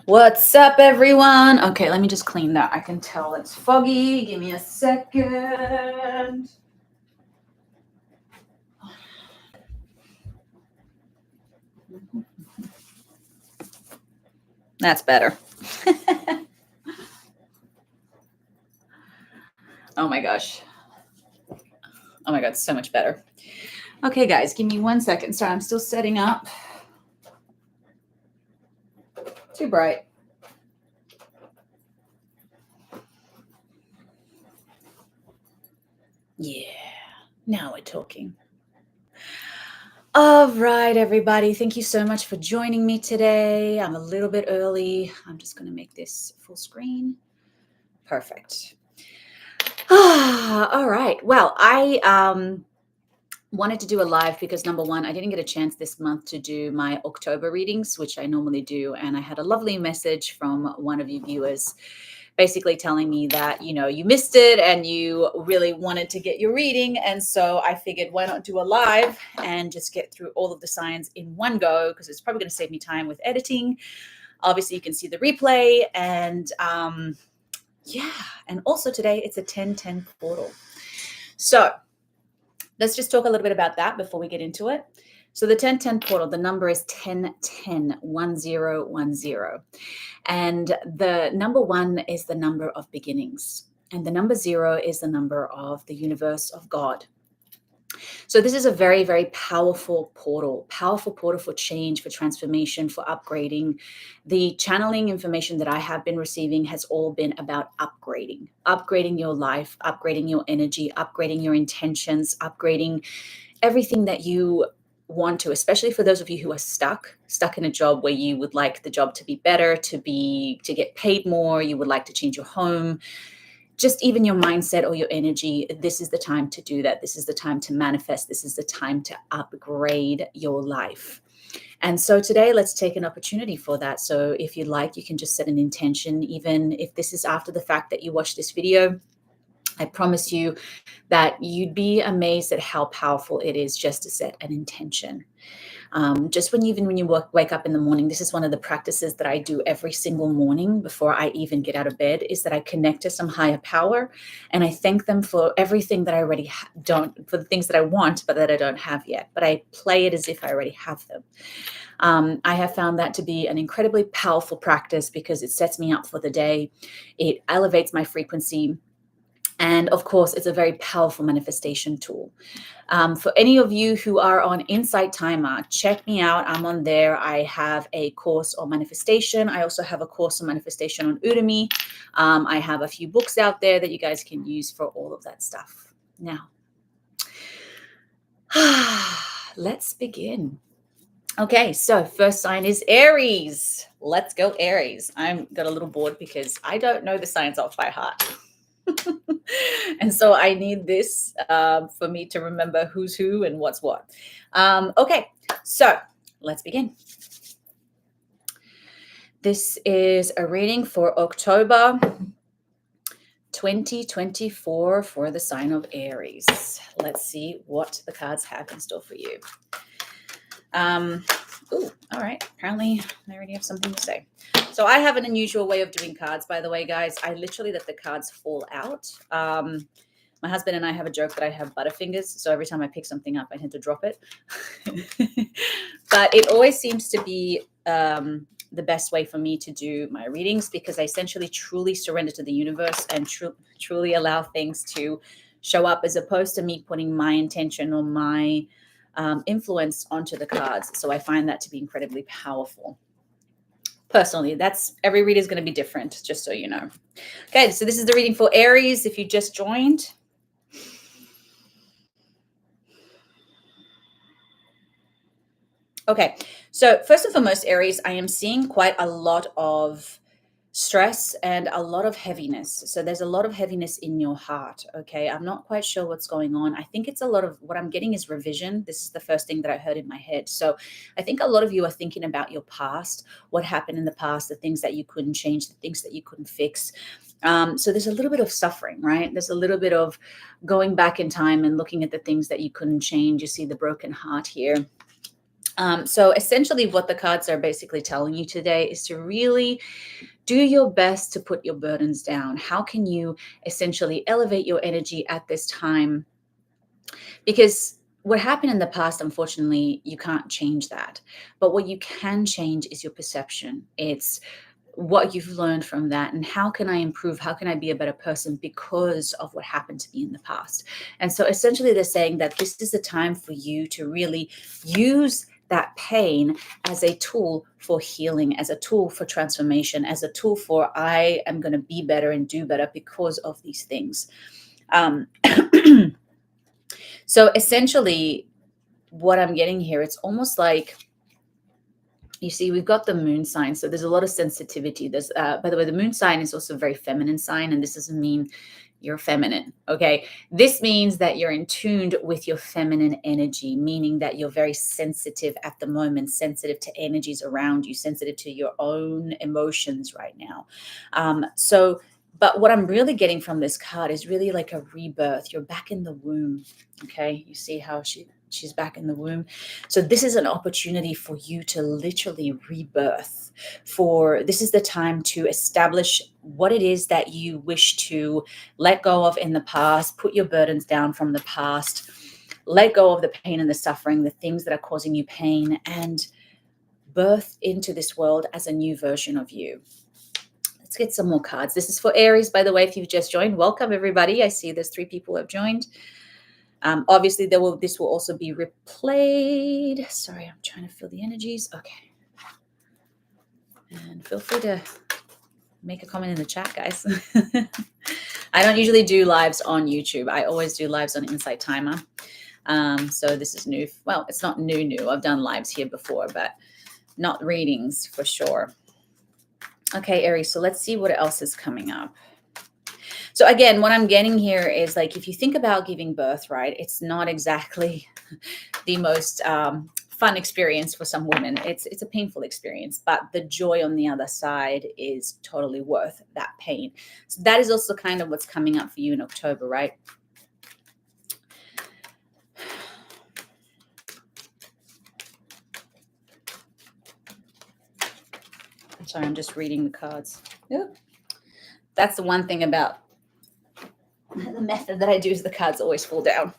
What's up, everyone? Okay, let me just clean that. I can tell it's foggy. Give me a second. That's better. Oh my gosh. Oh my God, so much better. Okay, guys, give me 1 second. Sorry, I'm still setting up. Too bright. Yeah, now we're talking. All right, everybody. Thank you so much for joining me today. I'm a little bit early. I'm just going to make this full screen. Perfect. All right. Well, I wanted to do a live because number one, I didn't get a chance this month to do my October readings, which I normally do. And I had a lovely message from one of you viewers basically telling me that, you know, you missed it and you really wanted to get your reading. And so I figured, why not do a live and just get through all of the signs in one go, because it's probably going to save me time with editing. Obviously, you can see the replay. And yeah, and also today it's a 10-10 portal. So let's just talk a little bit about that before we get into it. So the 10-10 portal, the number is 10-10, 1010. And the number 1 is the number of beginnings. And the number 0 is the number of the universe of God. So this is a very, very powerful portal for change, for transformation, for upgrading. The channeling information that I have been receiving has all been about upgrading your life, upgrading your energy, upgrading your intentions, upgrading everything that you want to, especially for those of you who are stuck in a job where you would like the job to be better, to get paid more, you would like to change your home, just even your mindset or your energy. This is the time to do that. This is the time to manifest. This is the time to upgrade your life. And so today, let's take an opportunity for that. So if you'd like, you can just set an intention, even if this is after the fact that you watch this video. I promise you that you'd be amazed at how powerful it is just to set an intention. Just when you wake up in the morning, this is one of the practices that I do every single morning before I even get out of bed, is that I connect to some higher power and I thank them for everything that I already for the things that I want, but that I don't have yet. But I play it as if I already have them. I have found that to be an incredibly powerful practice because it sets me up for the day. It elevates my frequency. And of course, it's a very powerful manifestation tool. For any of you who are on Insight Timer, check me out. I'm on there. I have a course on manifestation. I also have a course on manifestation on Udemy. I have a few books out there that you guys can use for all of that stuff. Now, let's begin. Okay, so first sign is Aries. Let's go, Aries. I'm got a little bored because I don't know the signs off by heart. And so I need this for me to remember who's who and what's what. Okay, so let's begin. This is a reading for October 2024 for the sign of Aries. Let's see what the cards have in store for you. All right. Apparently, I already have something to say. So I have an unusual way of doing cards, by the way, guys. I literally let the cards fall out. My husband and I have a joke that I have butterfingers. So every time I pick something up, I tend to drop it. But it always seems to be the best way for me to do my readings, because I essentially truly surrender to the universe and truly allow things to show up, as opposed to me putting my intention or my influence onto the cards. So I find that to be incredibly powerful. Personally, every reader is going to be different, just so you know. Okay, so this is the reading for Aries. If you just joined, okay, so first and foremost, Aries, I am seeing quite a lot of stress and a lot of heaviness. So there's a lot of heaviness in your heart. Okay, I'm not quite sure what's going on. I think it's a lot of what I'm getting is revision. This is the first thing that I heard in my head. So I think a lot of you are thinking about your past, what happened in the past, the things that you couldn't change, the things that you couldn't fix. So there's a little bit of suffering, right? There's a little bit of going back in time and looking at the things that you couldn't change. You see the broken heart here. So essentially what the cards are basically telling you today is to really do your best to put your burdens down. How can you essentially elevate your energy at this time? Because what happened in the past, unfortunately, you can't change that. But what you can change is your perception. It's what you've learned from that, and how can I improve? How can I be a better person because of what happened to me in the past? And so essentially they're saying that this is the time for you to really use that pain as a tool for healing, as a tool for transformation, as a tool for I am going to be better and do better because of these things. So essentially what I'm getting here, it's almost like, you see, we've got the moon sign. So there's a lot of sensitivity. There's, by the way, the moon sign is also a very feminine sign, and this doesn't mean you're feminine. Okay. This means that you're in tune with your feminine energy, meaning that you're very sensitive at the moment, sensitive to energies around you, sensitive to your own emotions right now. But what I'm really getting from this card is really like a rebirth. You're back in the womb. Okay. You see how she's back in the womb. So this is an opportunity for you to literally rebirth. This is the time to establish what it is that you wish to let go of in the past, put your burdens down from the past, let go of the pain and the suffering, the things that are causing you pain, and birth into this world as a new version of you. Let's get some more cards. This is for Aries, by the way. If you've just joined, welcome everybody. I see there's 3 people who have joined. Obviously, this will also be replayed. Sorry, I'm trying to feel the energies. Okay. And feel free to make a comment in the chat, guys. I don't usually do lives on YouTube. I always do lives on Insight Timer. So this is new. Well, it's not new. I've done lives here before, but not readings for sure. Okay, Aries, so let's see what else is coming up. So again, what I'm getting here is like, if you think about giving birth, right, it's not exactly the most fun experience for some women. It's a painful experience, but the joy on the other side is totally worth that pain. So that is also kind of what's coming up for you in October, right? Sorry, I'm just reading the cards. Yep. That's the one thing about the method that I do is the cards always fall down.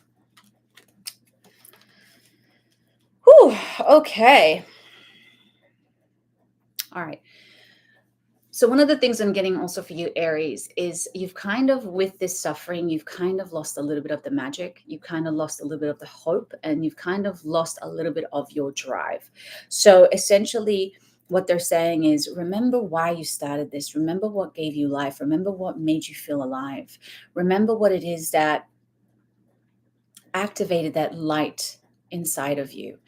Whew, okay. All right. So one of the things I'm getting also for you, Aries, is you've kind of, with this suffering, you've kind of lost a little bit of the magic. You kind of lost a little bit of the hope, and you've kind of lost a little bit of your drive. So essentially what they're saying is, remember why you started this. Remember what gave you life. Remember what made you feel alive. Remember what it is that activated that light inside of you.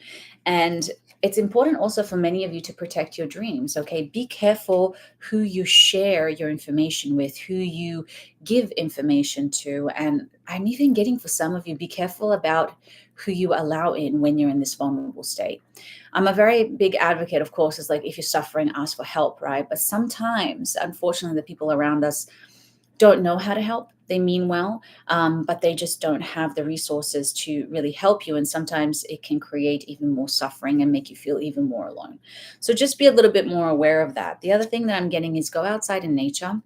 And it's important also for many of you to protect your dreams. Okay, be careful who you share your information with, who you give information to. And I'm even getting, for some of you, be careful about who you allow in when you're in this vulnerable state. I'm a very big advocate, of course, is like, if you're suffering, ask for help, right? But sometimes, unfortunately, the people around us don't know how to help. They mean well, but they just don't have the resources to really help you. And sometimes it can create even more suffering and make you feel even more alone. So just be a little bit more aware of that. The other thing that I'm getting is go outside in nature.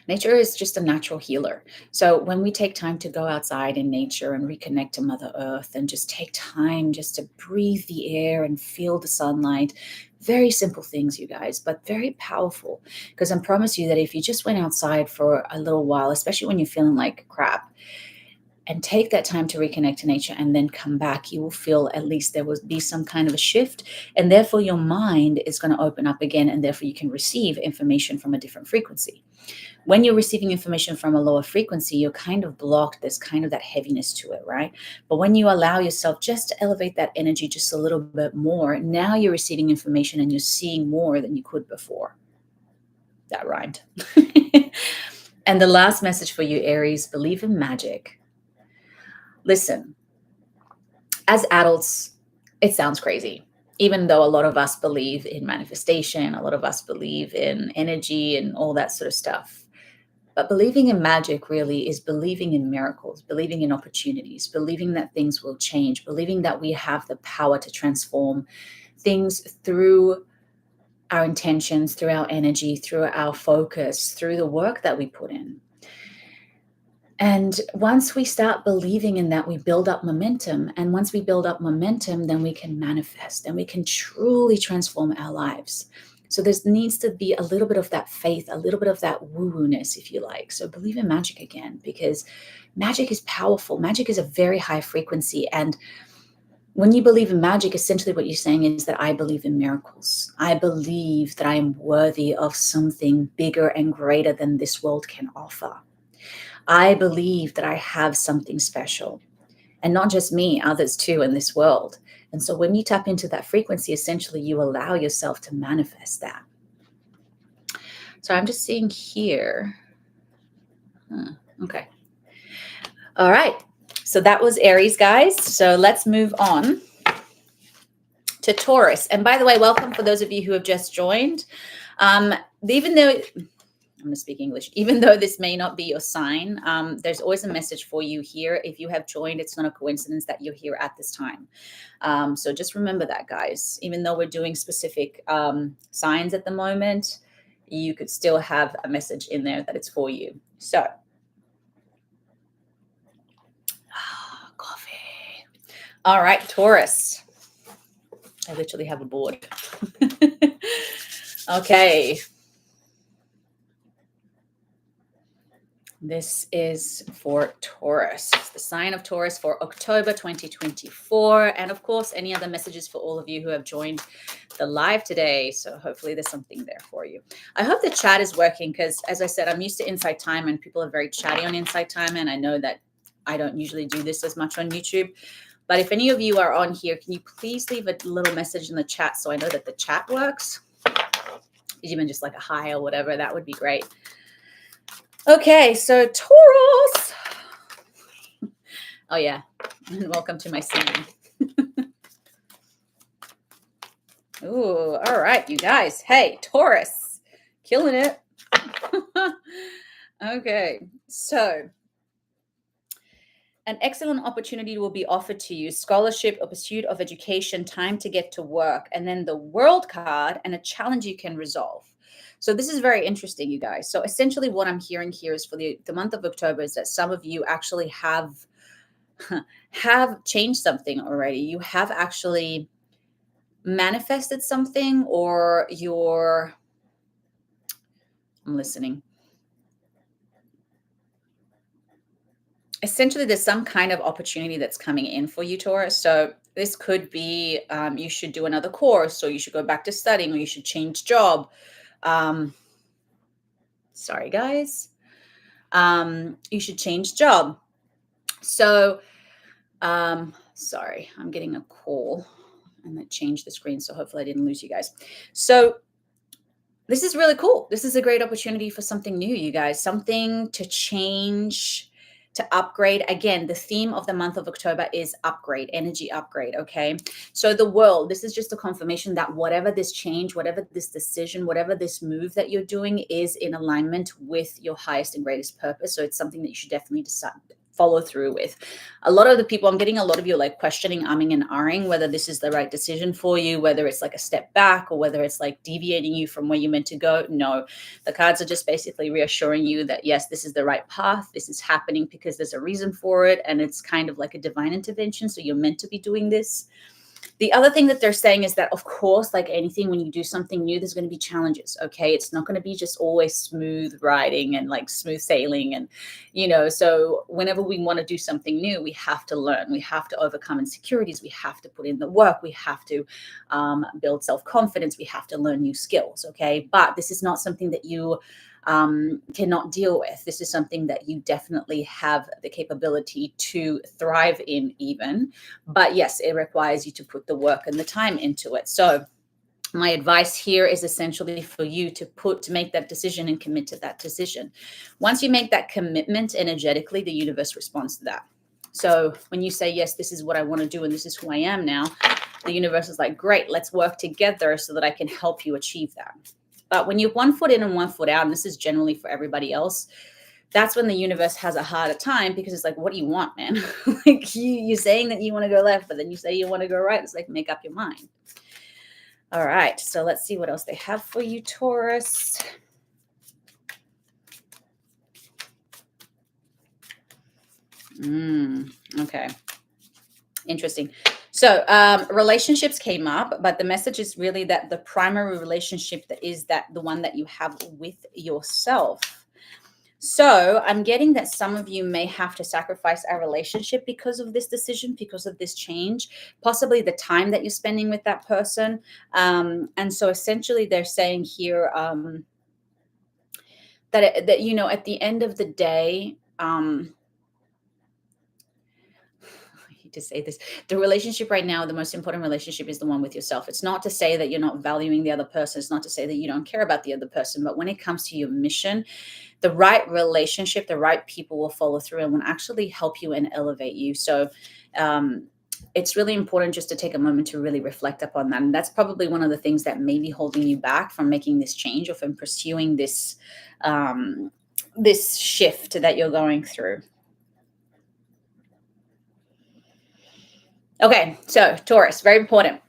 Nature is just a natural healer. So when we take time to go outside in nature and reconnect to Mother Earth, and just take time just to breathe the air and feel the sunlight, very simple things, you guys, but very powerful. Because I promise you that if you just went outside for a little while, especially when you're feeling like crap, and take that time to reconnect to nature and then come back, you will feel at least there will be some kind of a shift. And therefore your mind is going to open up again, and therefore you can receive information from a different frequency. When you're receiving information from a lower frequency, you're kind of blocked. There's kind of that heaviness to it, right? But when you allow yourself just to elevate that energy just a little bit more, now you're receiving information and you're seeing more than you could before. That rhymed. And the last message for you, Aries, believe in magic. Listen, as adults, it sounds crazy. Even though a lot of us believe in manifestation, a lot of us believe in energy and all that sort of stuff. But believing in magic really is believing in miracles, believing in opportunities, believing that things will change, believing that we have the power to transform things through our intentions, through our energy, through our focus, through the work that we put in. And once we start believing in that, we build up momentum. And once we build up momentum, then we can manifest and we can truly transform our lives. So there needs to be a little bit of that faith, a little bit of that woo-woo-ness, if you like. So believe in magic again, because magic is powerful. Magic is a very high frequency. And when you believe in magic, essentially what you're saying is that I believe in miracles. I believe that I am worthy of something bigger and greater than this world can offer. I believe that I have something special, and not just me, others too in this world. And so when you tap into that frequency, essentially you allow yourself to manifest that. So I'm just seeing here. Okay. All right. So that was Aries, guys. So let's move on to Taurus. And by the way, welcome for those of you who have just joined. Even though I'm going to speak English. Even though this may not be your sign, there's always a message for you here. If you have joined, it's not a coincidence that you're here at this time. So just remember that, guys. Even though we're doing specific signs at the moment, you could still have a message in there that it's for you. So, coffee. All right, Taurus. I literally have a board. Okay. This is for Taurus, the sign of Taurus for October 2024. And of course, any other messages for all of you who have joined the live today. So hopefully there's something there for you. I hope the chat is working because, as I said, I'm used to Insight Time and people are very chatty on Insight Time. And I know that I don't usually do this as much on YouTube. But if any of you are on here, can you please leave a little message in the chat so I know that the chat works? Even just like a hi or whatever, that would be great. Okay, so Taurus. Oh, yeah. Welcome to my scene. Ooh, all right, you guys. Hey, Taurus. Killing it. Okay, so an excellent opportunity will be offered to you. Scholarship or pursuit of education, time to get to work, and then the World card and a challenge you can resolve. So this is very interesting, you guys. So essentially what I'm hearing here is for the month of October is that some of you actually have changed something already. You have actually manifested something, or I'm listening. Essentially, there's some kind of opportunity that's coming in for you, Taurus. So this could be you should do another course, or you should go back to studying, or you should change job. Sorry, guys. You should change job. So, sorry, I'm getting a call and that changed the screen. So hopefully I didn't lose you guys. So this is really cool. This is a great opportunity for something new, you guys, something to change, to upgrade. Again, the theme of the month of October is upgrade, energy upgrade, okay? So the world, this is just a confirmation that whatever this change, whatever this decision, whatever this move that you're doing is in alignment with your highest and greatest purpose. So it's something that you should definitely decide, follow through with. A lot of the people, I'm getting a lot of you like questioning, umming and ahhing whether this is the right decision for you, whether it's like a step back or whether it's like deviating you from where you meant to go. No, the cards are just basically reassuring you that yes, this is the right path. This is happening because there's a reason for it. And it's kind of like a divine intervention. So you're meant to be doing this. The other thing that they're saying is that, of course, like anything, when you do something new, there's going to be challenges, okay? It's not going to be just always smooth riding and like smooth sailing. And, you know, so whenever we want to do something new, we have to learn. We have to overcome insecurities. We have to put in the work. We have to build self-confidence. We have to learn new skills, okay? But this is not something that you cannot deal with. This is something that you definitely have the capability to thrive in even. But yes, it requires you to put the work and the time into it. So my advice here is essentially for you to make that decision and commit to that decision. Once you make that commitment energetically, the universe responds to that. So when you say, yes, this is what I want to do and this is who I am now, the universe is like, great, let's work together so that I can help you achieve that. But when you're 1 foot in and 1 foot out, and this is generally for everybody else, that's when the universe has a harder time, because it's like, what do you want, man? Like you're saying that you want to go left, but then you say you want to go right. It's like, make up your mind. All right, so let's see what else they have for you, Taurus. Okay. Interesting. So relationships came up, but the message is really that the primary relationship that is that the one that you have with yourself. So I'm getting that some of you may have to sacrifice a relationship because of this decision, because of this change, possibly the time that you're spending with that person. And so essentially they're saying here that, you know, at the end of the day, to say this, the relationship right now, the most important relationship is the one with yourself. It's not to say that you're not valuing the other person. It's not to say that you don't care about the other person. But when it comes to your mission, the right relationship, the right people will follow through and will actually help you and elevate you. So it's really important just to take a moment to really reflect upon that. And that's probably one of the things that may be holding you back from making this change or from pursuing this this shift that you're going through. Okay, so Taurus, very important.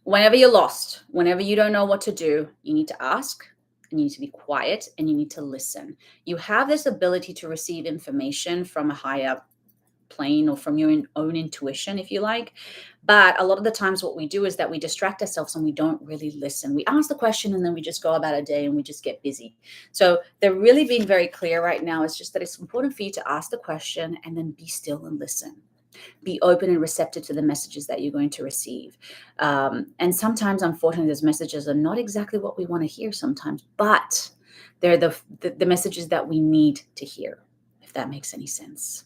Whenever you're lost, whenever you don't know what to do, you need to ask, and you need to be quiet, and you need to listen. You have this ability to receive information from a higher plane or from your own intuition, if you like. But a lot of the times what we do is that we distract ourselves and we don't really listen. We ask the question and then we just go about our day and we just get busy. So they're really being very clear right now. It's just that it's important for you to ask the question and then be still and listen. Be open and receptive to the messages that you're going to receive. And sometimes, unfortunately, those messages are not exactly what we want to hear sometimes, but they're the messages that we need to hear, if that makes any sense.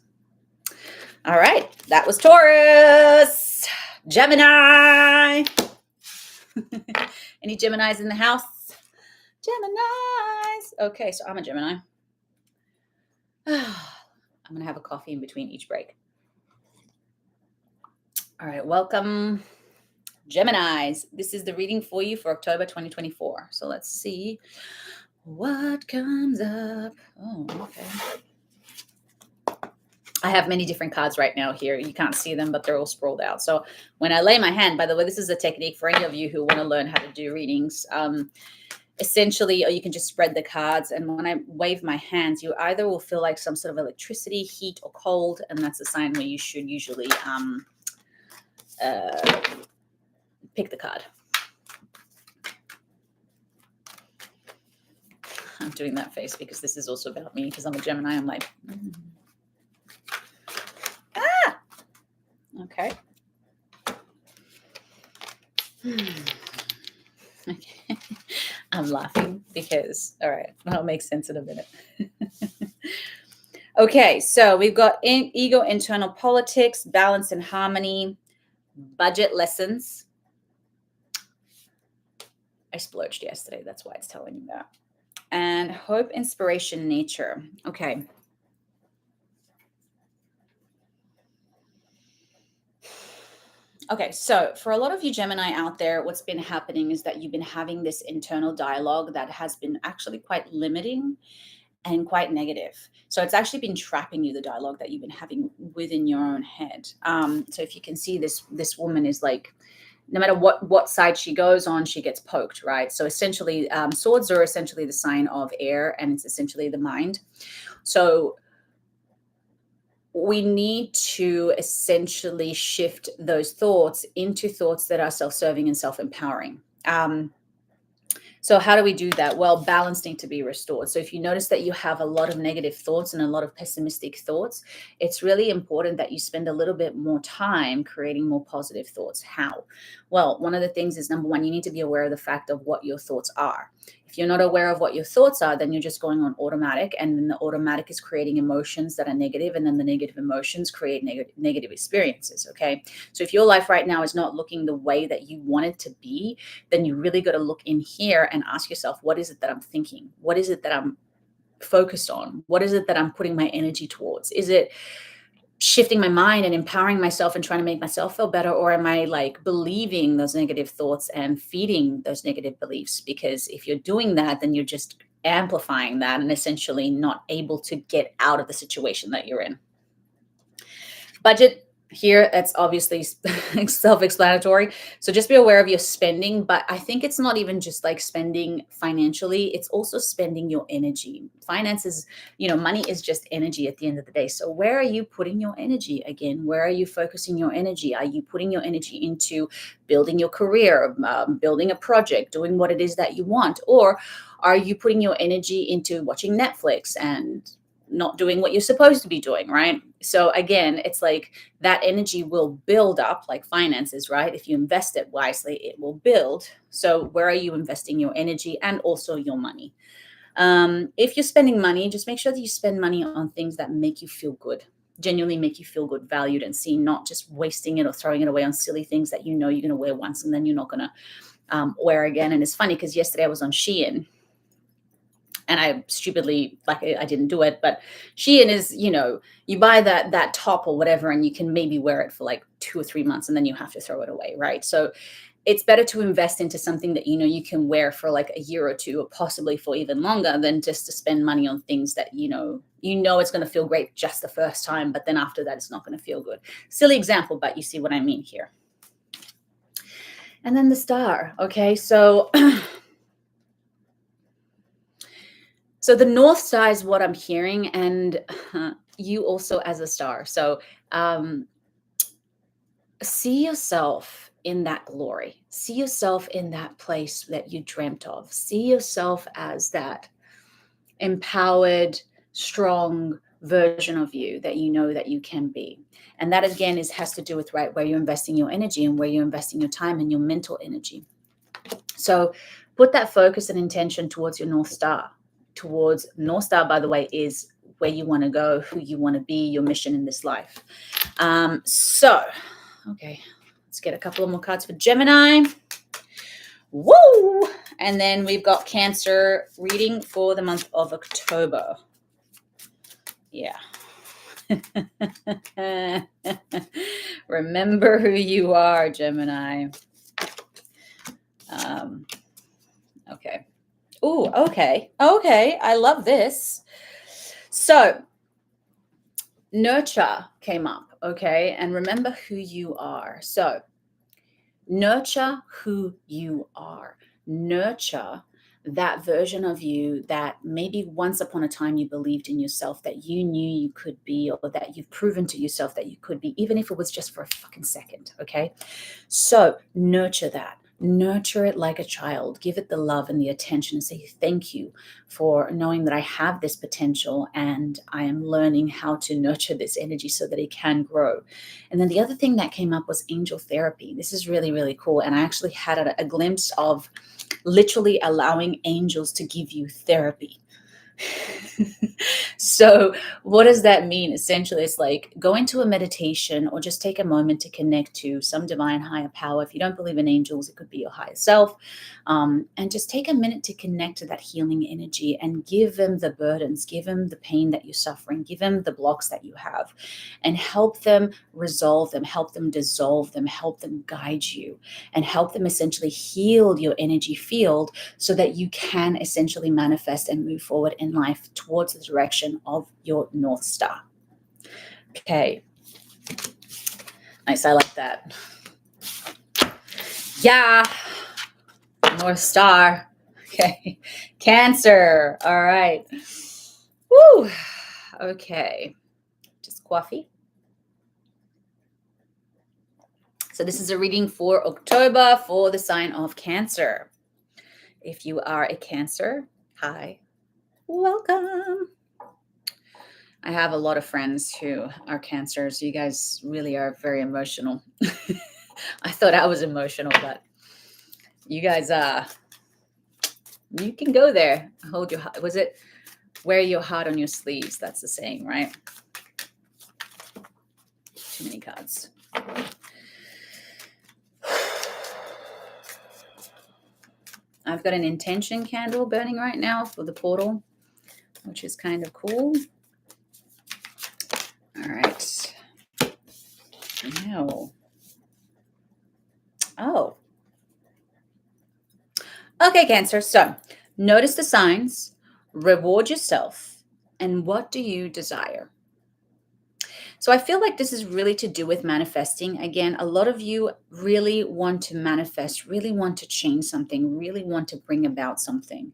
All right, that was Taurus. Gemini. Any Geminis in the house? Geminis. Okay, so I'm a Gemini. I'm going to have a coffee in between each break. All right, welcome, Geminis. This is the reading for you for October 2024. So let's see what comes up. Oh, okay. I have many different cards right now here. You can't see them, but they're all sprawled out. So when I lay my hand, by the way, this is a technique for any of you who want to learn how to do readings. Essentially, or you can just spread the cards. And when I wave my hands, you either will feel like some sort of electricity, heat, or cold. And that's a sign where you should usually pick the card. I'm doing that face because this is also about me, because I'm a Gemini. I'm like, okay. Okay. I'm laughing because, all right, that'll make sense in a minute. Okay, so we've got ego, internal politics, balance and harmony, budget lessons. I splurged yesterday. That's why it's telling you that. And hope, inspiration, nature. Okay. Okay, so for a lot of you Gemini out there, what's been happening is that you've been having this internal dialogue that has been actually quite limiting and quite negative. So it's actually been trapping you, the dialogue that you've been having within your own head. So if you can see this woman is like, no matter what side she goes on, she gets poked, right? So essentially, swords are essentially the sign of air, and it's essentially the mind. So we need to essentially shift those thoughts into thoughts that are self-serving and self-empowering. So how do we do that? Well, balance needs to be restored. So if you notice that you have a lot of negative thoughts and a lot of pessimistic thoughts, it's really important that you spend a little bit more time creating more positive thoughts. How? Well, one of the things is, number one, you need to be aware of the fact of what your thoughts are. If you're not aware of what your thoughts are, then you're just going on automatic, and then the automatic is creating emotions that are negative, and then the negative emotions create negative experiences, okay? So if your life right now is not looking the way that you want it to be, then you really got to look in here and ask yourself, what is it that I'm thinking? What is it that I'm focused on? What is it that I'm putting my energy towards? Is it shifting my mind and empowering myself and trying to make myself feel better? Or am I like believing those negative thoughts and feeding those negative beliefs? Because if you're doing that, then you're just amplifying that and essentially not able to get out of the situation that you're in. Budget here, that's obviously self-explanatory. So just be aware of your spending, but I think it's not even just like spending financially, it's also spending your energy. Finances, money is just energy at the end of the day. So where are you putting your energy again? Where are you focusing your energy? Are you putting your energy into building your career, building a project, doing what it is that you want? Or are you putting your energy into watching Netflix and not doing what you're supposed to be doing, right? So again, it's like that energy will build up like finances, right? If you invest it wisely, it will build. So where are you investing your energy and also your money? If you're spending money, just make sure that you spend money on things that make you feel good, genuinely make you feel good, valued, and seen, not just wasting it or throwing it away on silly things that you're going to wear once and then you're not going to wear again. And it's funny because yesterday I was on Shein, and I stupidly, like, I didn't do it, but Shein is, you buy that top or whatever, and you can maybe wear it for like 2 or 3 months and then you have to throw it away, right? So it's better to invest into something that, you can wear for like a year or two, or possibly for even longer, than just to spend money on things that, it's going to feel great just the first time, but then after that, it's not going to feel good. Silly example, but you see what I mean here. And then the star. Okay. So So the North Star is what I'm hearing, and you also as a star. So see yourself in that glory. See yourself in that place that you dreamt of. See yourself as that empowered, strong version of you that you know that you can be. And that again has to do with where you're investing your energy and where you're investing your time and your mental energy. So put that focus and intention towards your North Star. Towards North Star, by the way, is where you want to go, who you want to be, your mission in this life. Okay, let's get a couple of more cards for Gemini. Woo! And then we've got Cancer reading for the month of October. Yeah. Remember who you are, Gemini. Okay. Ooh, okay. Okay. I love this. So nurture came up. Okay. And remember who you are. So nurture who you are. Nurture that version of you that maybe once upon a time you believed in yourself, that you knew you could be, or that you've proven to yourself that you could be, even if it was just for a fucking second. Okay. So nurture that. Nurture it like a child. Give it the love and the attention and say thank you for knowing that I have this potential and I am learning how to nurture this energy so that it can grow. And then the other thing that came up was angel therapy. This is really, really cool. And I actually had a glimpse of literally allowing angels to give you therapy. So what does that mean? Essentially, it's like go into a meditation or just take a moment to connect to some divine higher power. If you don't believe in angels, it could be your higher self. And just take a minute to connect to that healing energy and give them the burdens, give them the pain that you're suffering, give them the blocks that you have, and help them resolve them, help them dissolve them, help them guide you, and help them essentially heal your energy field so that you can essentially manifest and move forward in life towards the direction of your North Star. Okay. Nice. I like that. Yeah. North Star. Okay. Cancer. All right. Woo. Okay. Just coffee. So this is a reading for October for the sign of Cancer. If you are a Cancer, hi. Welcome. I have a lot of friends who are Cancers. You guys really are very emotional. I thought I was emotional, but you guys, you can go there. Hold your heart. Was it wear your heart on your sleeves? That's the saying, right? Too many cards. I've got an intention candle burning right now for the portal, which is kind of cool. All right. No. Oh. Okay, Cancer. So notice the signs. Reward yourself. And what do you desire? So I feel like this is really to do with manifesting. Again, a lot of you really want to manifest, really want to change something, really want to bring about something.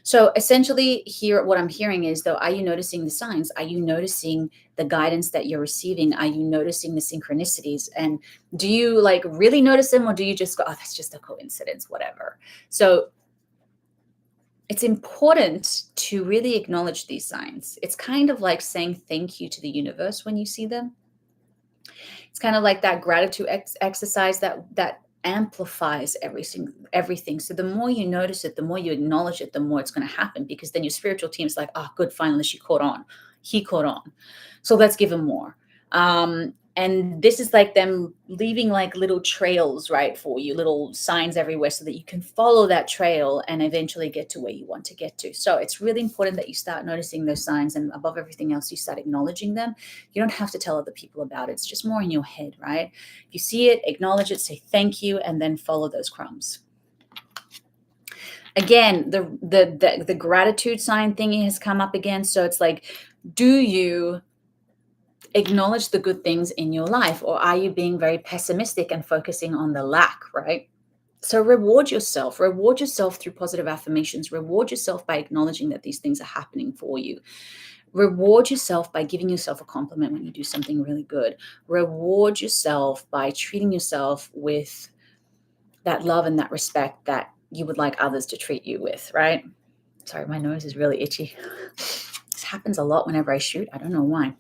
So essentially here, what I'm hearing is though, are you noticing the signs? Are you noticing the guidance that you're receiving? Are you noticing the synchronicities? And do you like really notice them, or do you just go, oh, that's just a coincidence, whatever? So it's important to really acknowledge these signs. It's kind of like saying thank you to the universe when you see them. It's kind of like that gratitude exercise that amplifies everything. So the more you notice it, the more you acknowledge it, the more it's going to happen, because then your spiritual team is like, oh, good, finally she caught on. He caught on. So let's give him more. And this is like them leaving like little trails, right, for you, little signs everywhere so that you can follow that trail and eventually get to where you want to get to. So it's really important that you start noticing those signs, and above everything else, you start acknowledging them. You don't have to tell other people about it. It's just more in your head, right? If you see it, acknowledge it, say thank you, and then follow those crumbs. Again, the gratitude sign thingy has come up again. So it's like, do you acknowledge the good things in your life, or are you being very pessimistic and focusing on the lack, right? So reward yourself through positive affirmations, reward yourself by acknowledging that these things are happening for you. Reward yourself by giving yourself a compliment when you do something really good. Reward yourself by treating yourself with that love and that respect that you would like others to treat you with, right? Sorry, my nose is really itchy. This happens a lot whenever I shoot. I don't know why.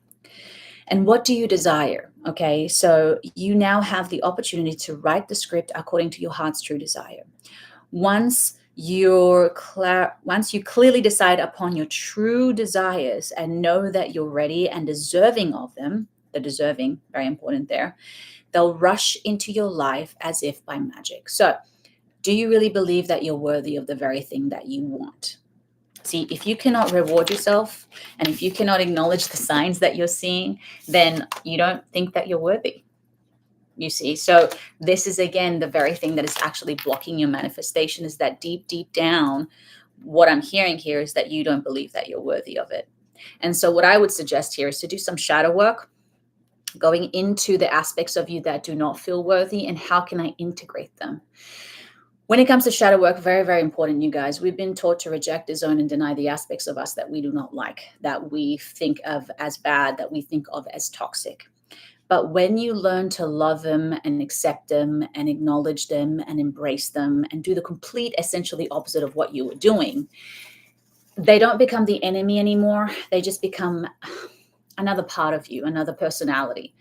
And what do you desire? Okay, so you now have the opportunity to write the script according to your heart's true desire. Once you clearly decide upon your true desires and know that you're ready and deserving of them, the deserving, very important there, they'll rush into your life as if by magic. So do you really believe that you're worthy of the very thing that you want? See, if you cannot reward yourself and if you cannot acknowledge the signs that you're seeing, then you don't think that you're worthy. You see, so this is, again, the very thing that is actually blocking your manifestation, is that deep, deep down, what I'm hearing here is that you don't believe that you're worthy of it. And so what I would suggest here is to do some shadow work, going into the aspects of you that do not feel worthy, and how can I integrate them? When it comes to shadow work, very, very important, you guys. We've been taught to reject, disown, and deny the aspects of us that we do not like, that we think of as bad, that we think of as toxic. But when you learn to love them and accept them and acknowledge them and embrace them and do the complete, essentially opposite of what you were doing, they don't become the enemy anymore. They just become another part of you, another personality.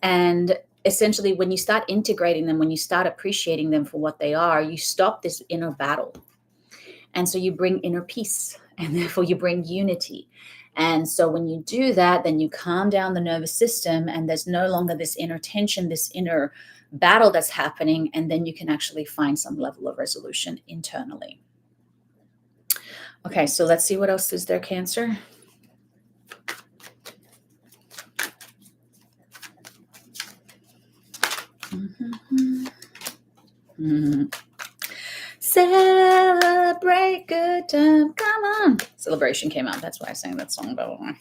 And essentially, when you start integrating them, when you start appreciating them for what they are, you stop this inner battle. And so you bring inner peace, and therefore you bring unity. And so when you do that, then you calm down the nervous system, and there's no longer this inner tension, this inner battle that's happening. And then you can actually find some level of resolution internally. Okay, so let's see what else is there, Cancer. Celebrate good time. Come on. Celebration came out. That's why I sang that song, by the way.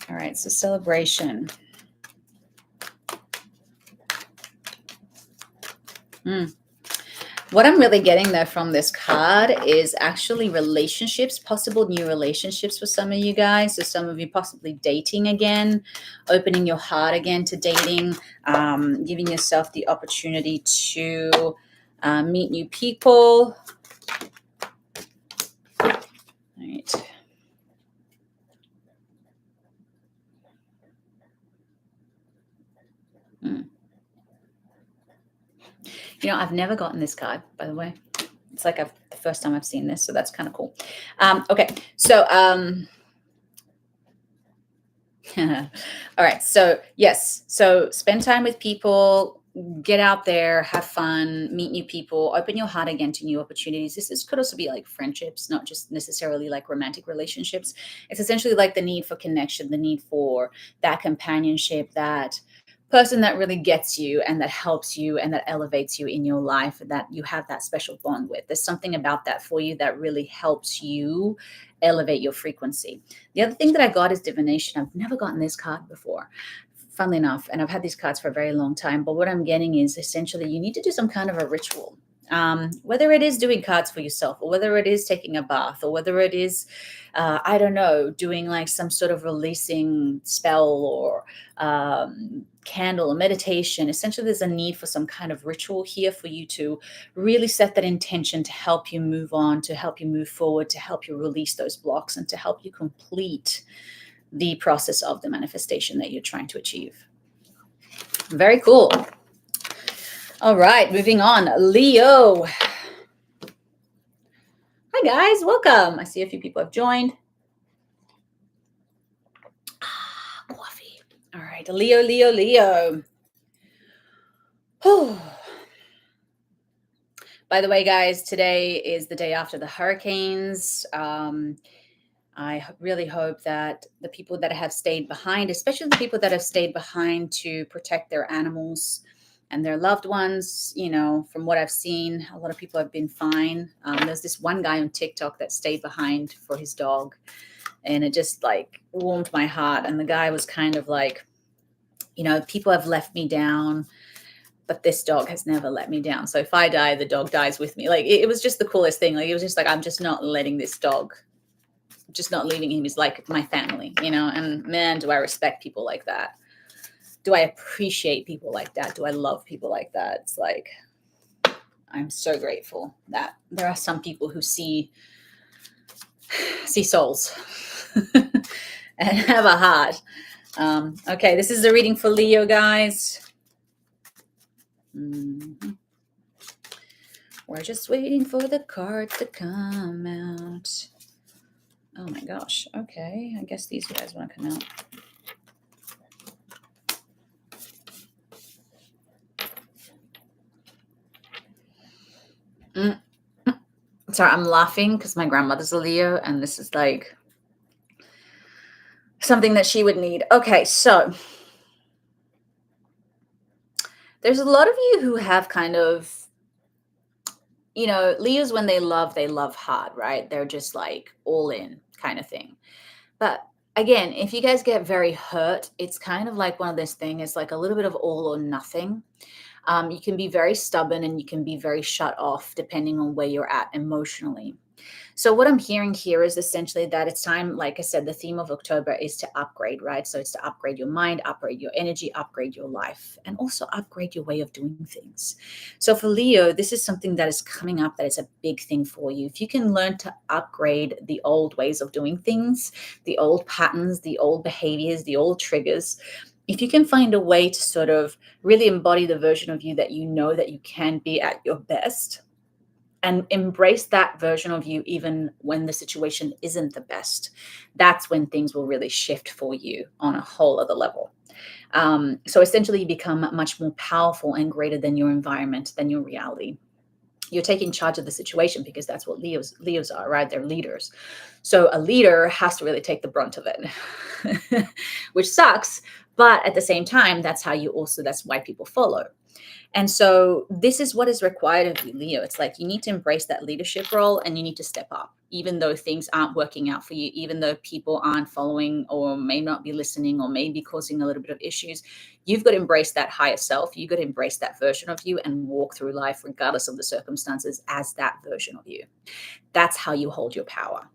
All right, so celebration. What I'm really getting there from this card is actually relationships, possible new relationships for some of you guys. So some of you possibly dating again, opening your heart again to dating, giving yourself the opportunity to meet new people. All right. You know, I've never gotten this card, by the way. It's like the first time I've seen this, so that's kind of cool. Okay, so all right, so yes, so spend time with people, get out there, have fun, meet new people, open your heart again to new opportunities. This could also be like friendships, not just necessarily like romantic relationships. It's essentially like the need for connection, the need for that companionship, that person that really gets you and that helps you and that elevates you in your life, that you have that special bond with. There's something about that for you that really helps you elevate your frequency. The other thing that I got is divination. I've never gotten this card before, funnily enough, and I've had these cards for a very long time. But what I'm getting is essentially you need to do some kind of a ritual. Whether it is doing cards for yourself, or whether it is taking a bath, or whether it is, I don't know, doing like some sort of releasing spell or candle or meditation. Essentially, there's a need for some kind of ritual here for you to really set that intention to help you move on, to help you move forward, to help you release those blocks, and to help you complete the process of the manifestation that you're trying to achieve. Very cool. All right, moving on. Leo. Hi, guys. Welcome. I see a few people have joined. Coffee. All right, Leo, Leo, Leo. Whew. By the way, guys, today is the day after the hurricanes. I really hope that the people that have stayed behind, especially the people that have stayed behind to protect their animals and their loved ones, you know, from what I've seen, a lot of people have been fine. There's this one guy on TikTok that stayed behind for his dog, and it just like warmed my heart. And the guy was kind of like, you know, people have left me down, but this dog has never let me down. So if I die, the dog dies with me. Like it was just the coolest thing. Like it was just like, I'm just not letting this dog, just not leaving him. He's like my family, you know, and man, do I respect people like that. Do I appreciate people like that? Do I love people like that? It's like, I'm so grateful that there are some people who see souls and have a heart. Okay, this is the reading for Leo, guys. We're just waiting for the cards to come out. Oh my gosh. Okay, I guess these guys want to come out. Sorry, I'm laughing because my grandmother's a Leo, and this is like something that she would need. Okay, so there's a lot of you who have kind of, you know, Leos, when they love hard, right? They're just like all in kind of thing. But again, if you guys get very hurt, it's kind of like one of those things. It's like a little bit of all or nothing. You can be very stubborn and you can be very shut off depending on where you're at emotionally. So what I'm hearing here is essentially that it's time, like I said, the theme of October is to upgrade, right? So it's to upgrade your mind, upgrade your energy, upgrade your life, and also upgrade your way of doing things. So for Leo, this is something that is coming up that is a big thing for you. If you can learn to upgrade the old ways of doing things, the old patterns, the old behaviors, the old triggers, if you can find a way to sort of really embody the version of you that you know that you can be at your best, and embrace that version of you even when the situation isn't the best, that's when things will really shift for you on a whole other level. So essentially you become much more powerful and greater than your environment, than your reality. You're taking charge of the situation because that's what Leos are, right? They're leaders. So a leader has to really take the brunt of it, which sucks. But at the same time, that's why people follow. And so this is what is required of you, Leo. It's like you need to embrace that leadership role and you need to step up, even though things aren't working out for you, even though people aren't following or may not be listening or may be causing a little bit of issues. You've got to embrace that higher self. You've got to embrace that version of you and walk through life, regardless of the circumstances, as that version of you. That's how you hold your power.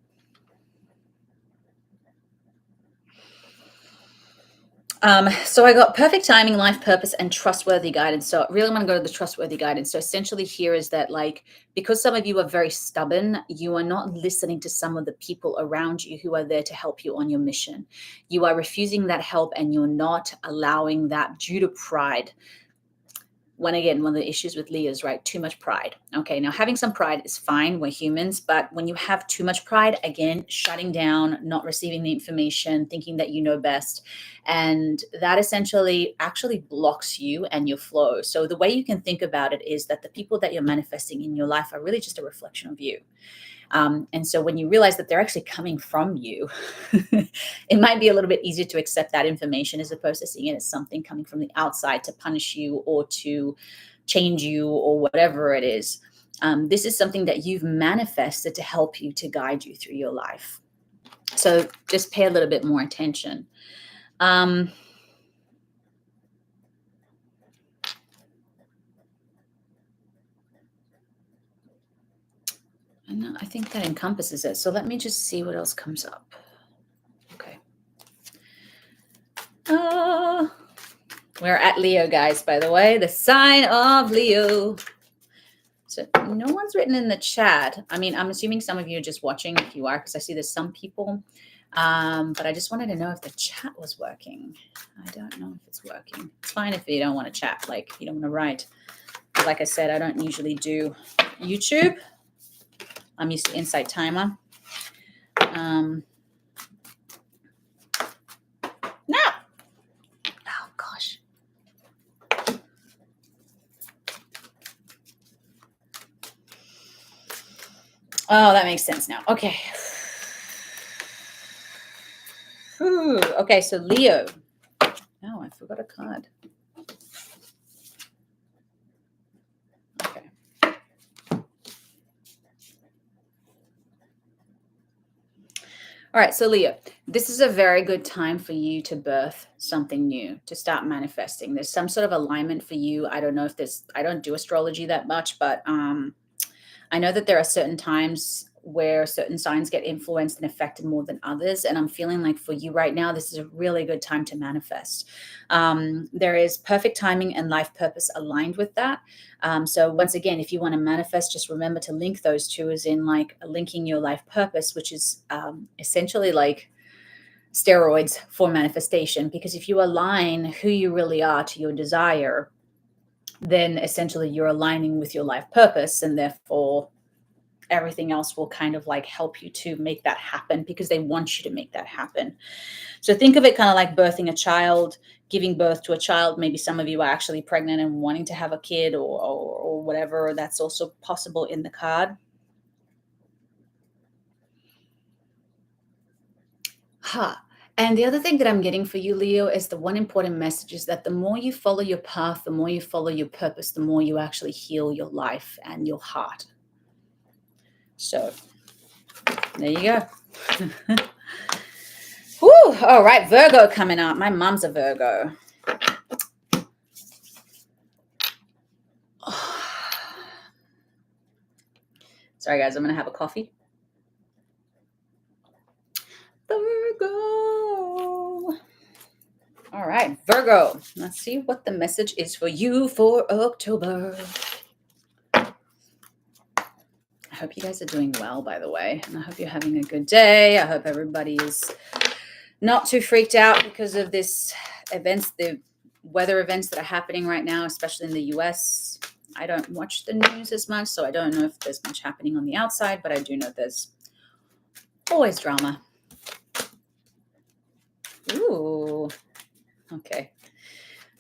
So I got perfect timing, life purpose, and trustworthy guidance. So really want to go to the trustworthy guidance. So essentially here is that, like, because some of you are very stubborn, you are not listening to some of the people around you who are there to help you on your mission. You are refusing that help and you're not allowing that due to pride. One of the issues with Leos, right? Too much pride. Okay, now having some pride is fine. We're humans. But when you have too much pride, again, shutting down, not receiving the information, thinking that you know best. And that essentially actually blocks you and your flow. So the way you can think about it is that the people that you're manifesting in your life are really just a reflection of you. And so when you realize that they're actually coming from you, it might be a little bit easier to accept that information as opposed to seeing it as something coming from the outside to punish you or to change you or whatever it is. This is something that you've manifested to help you, to guide you through your life. So just pay a little bit more attention. I think that encompasses it. So let me just see what else comes up. Okay. We're at Leo, guys, by the way, the sign of Leo. So no one's written in the chat. I mean, I'm assuming some of you are just watching, if you are, because I see there's some people. But I just wanted to know if the chat was working. I don't know if it's working. It's fine if you don't want to chat, like you don't want to write. Like I said, I don't usually do YouTube. I'm used to Insight Timer. No. Oh, gosh. Oh, that makes sense now. Okay. Ooh, okay, so Leo. Oh, I forgot a card. Okay. All right, so Leo, this is a very good time for you to birth something new, to start manifesting. There's some sort of alignment for you. I don't know if there's, I don't do astrology that much, but I know that there are certain times where certain signs get influenced and affected more than others. And I'm feeling like for you right now, this is a really good time to manifest. There is perfect timing and life purpose aligned with that. So once again, if you want to manifest, just remember to link those two, as in like linking your life purpose, which is essentially like steroids for manifestation. Because if you align who you really are to your desire, then essentially you're aligning with your life purpose, and therefore everything else will kind of like help you to make that happen, because they want you to make that happen. So think of it kind of like birthing a child, giving birth to a child. Maybe some of you are actually pregnant and wanting to have a kid or whatever. That's also possible in the card. And the other thing that I'm getting for you, Leo, is the one important message is that the more you follow your path, the more you follow your purpose, the more you actually heal your life and your heart. So there you go. Woo, all right, Virgo coming up. My mom's a Virgo. Oh. Sorry, guys, I'm going to have a coffee. Virgo. All right, Virgo. Let's see what the message is for you for October. I hope you guys are doing well, by the way, and I hope you're having a good day. I hope everybody is not too freaked out because of this events, the weather events that are happening right now, especially in the US. I don't watch the news as much, so I don't know if there's much happening on the outside, but I do know there's always drama. Ooh, okay.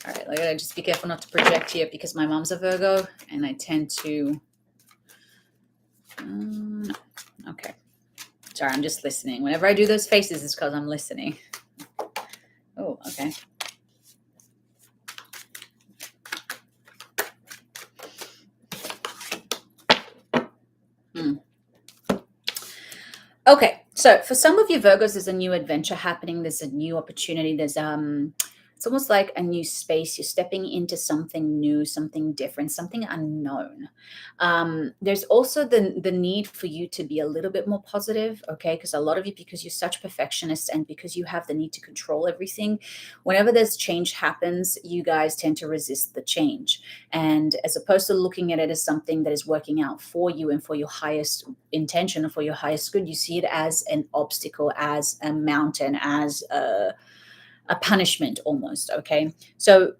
All right, I gotta just be careful not to project here because my mom's a Virgo and I tend to... no. Okay. Sorry, I'm just listening. Whenever I do those faces, it's because I'm listening. Oh, okay. Okay, so for some of you Virgos, there's a new adventure happening. There's a new opportunity. There's it's almost like a new space. You're stepping into something new, something different, something unknown. There's also the need for you to be a little bit more positive, okay? Because a lot of you, because you're such perfectionists and because you have the need to control everything, whenever there's change happens, you guys tend to resist the change. And as opposed to looking at it as something that is working out for you and for your highest intention and for your highest good, you see it as an obstacle, as a mountain, as a punishment almost, okay? So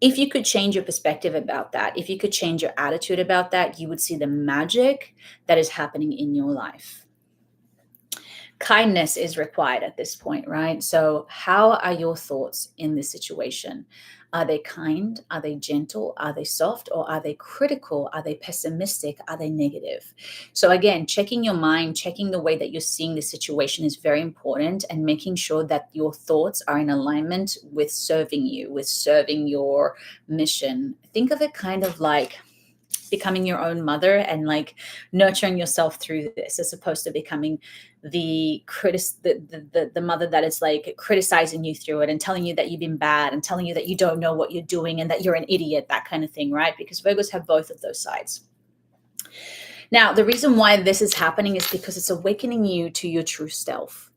if you could change your perspective about that, if you could change your attitude about that, you would see the magic that is happening in your life. kindness is required at this point, right? So how are your thoughts in this situation? Are they kind? Are they gentle? Are they soft? Or are they critical? Are they pessimistic? Are they negative? So again, checking your mind, checking the way that you're seeing the situation is very important, and making sure that your thoughts are in alignment with serving you, with serving your mission. Think of it kind of like becoming your own mother and like nurturing yourself through this, as opposed to becoming the mother that is like criticizing you through it and telling you that you've been bad and telling you that you don't know what you're doing and that you're an idiot, that kind of thing, right? Because Virgos have both of those sides. Now, the reason why this is happening is because it's awakening you to your true self.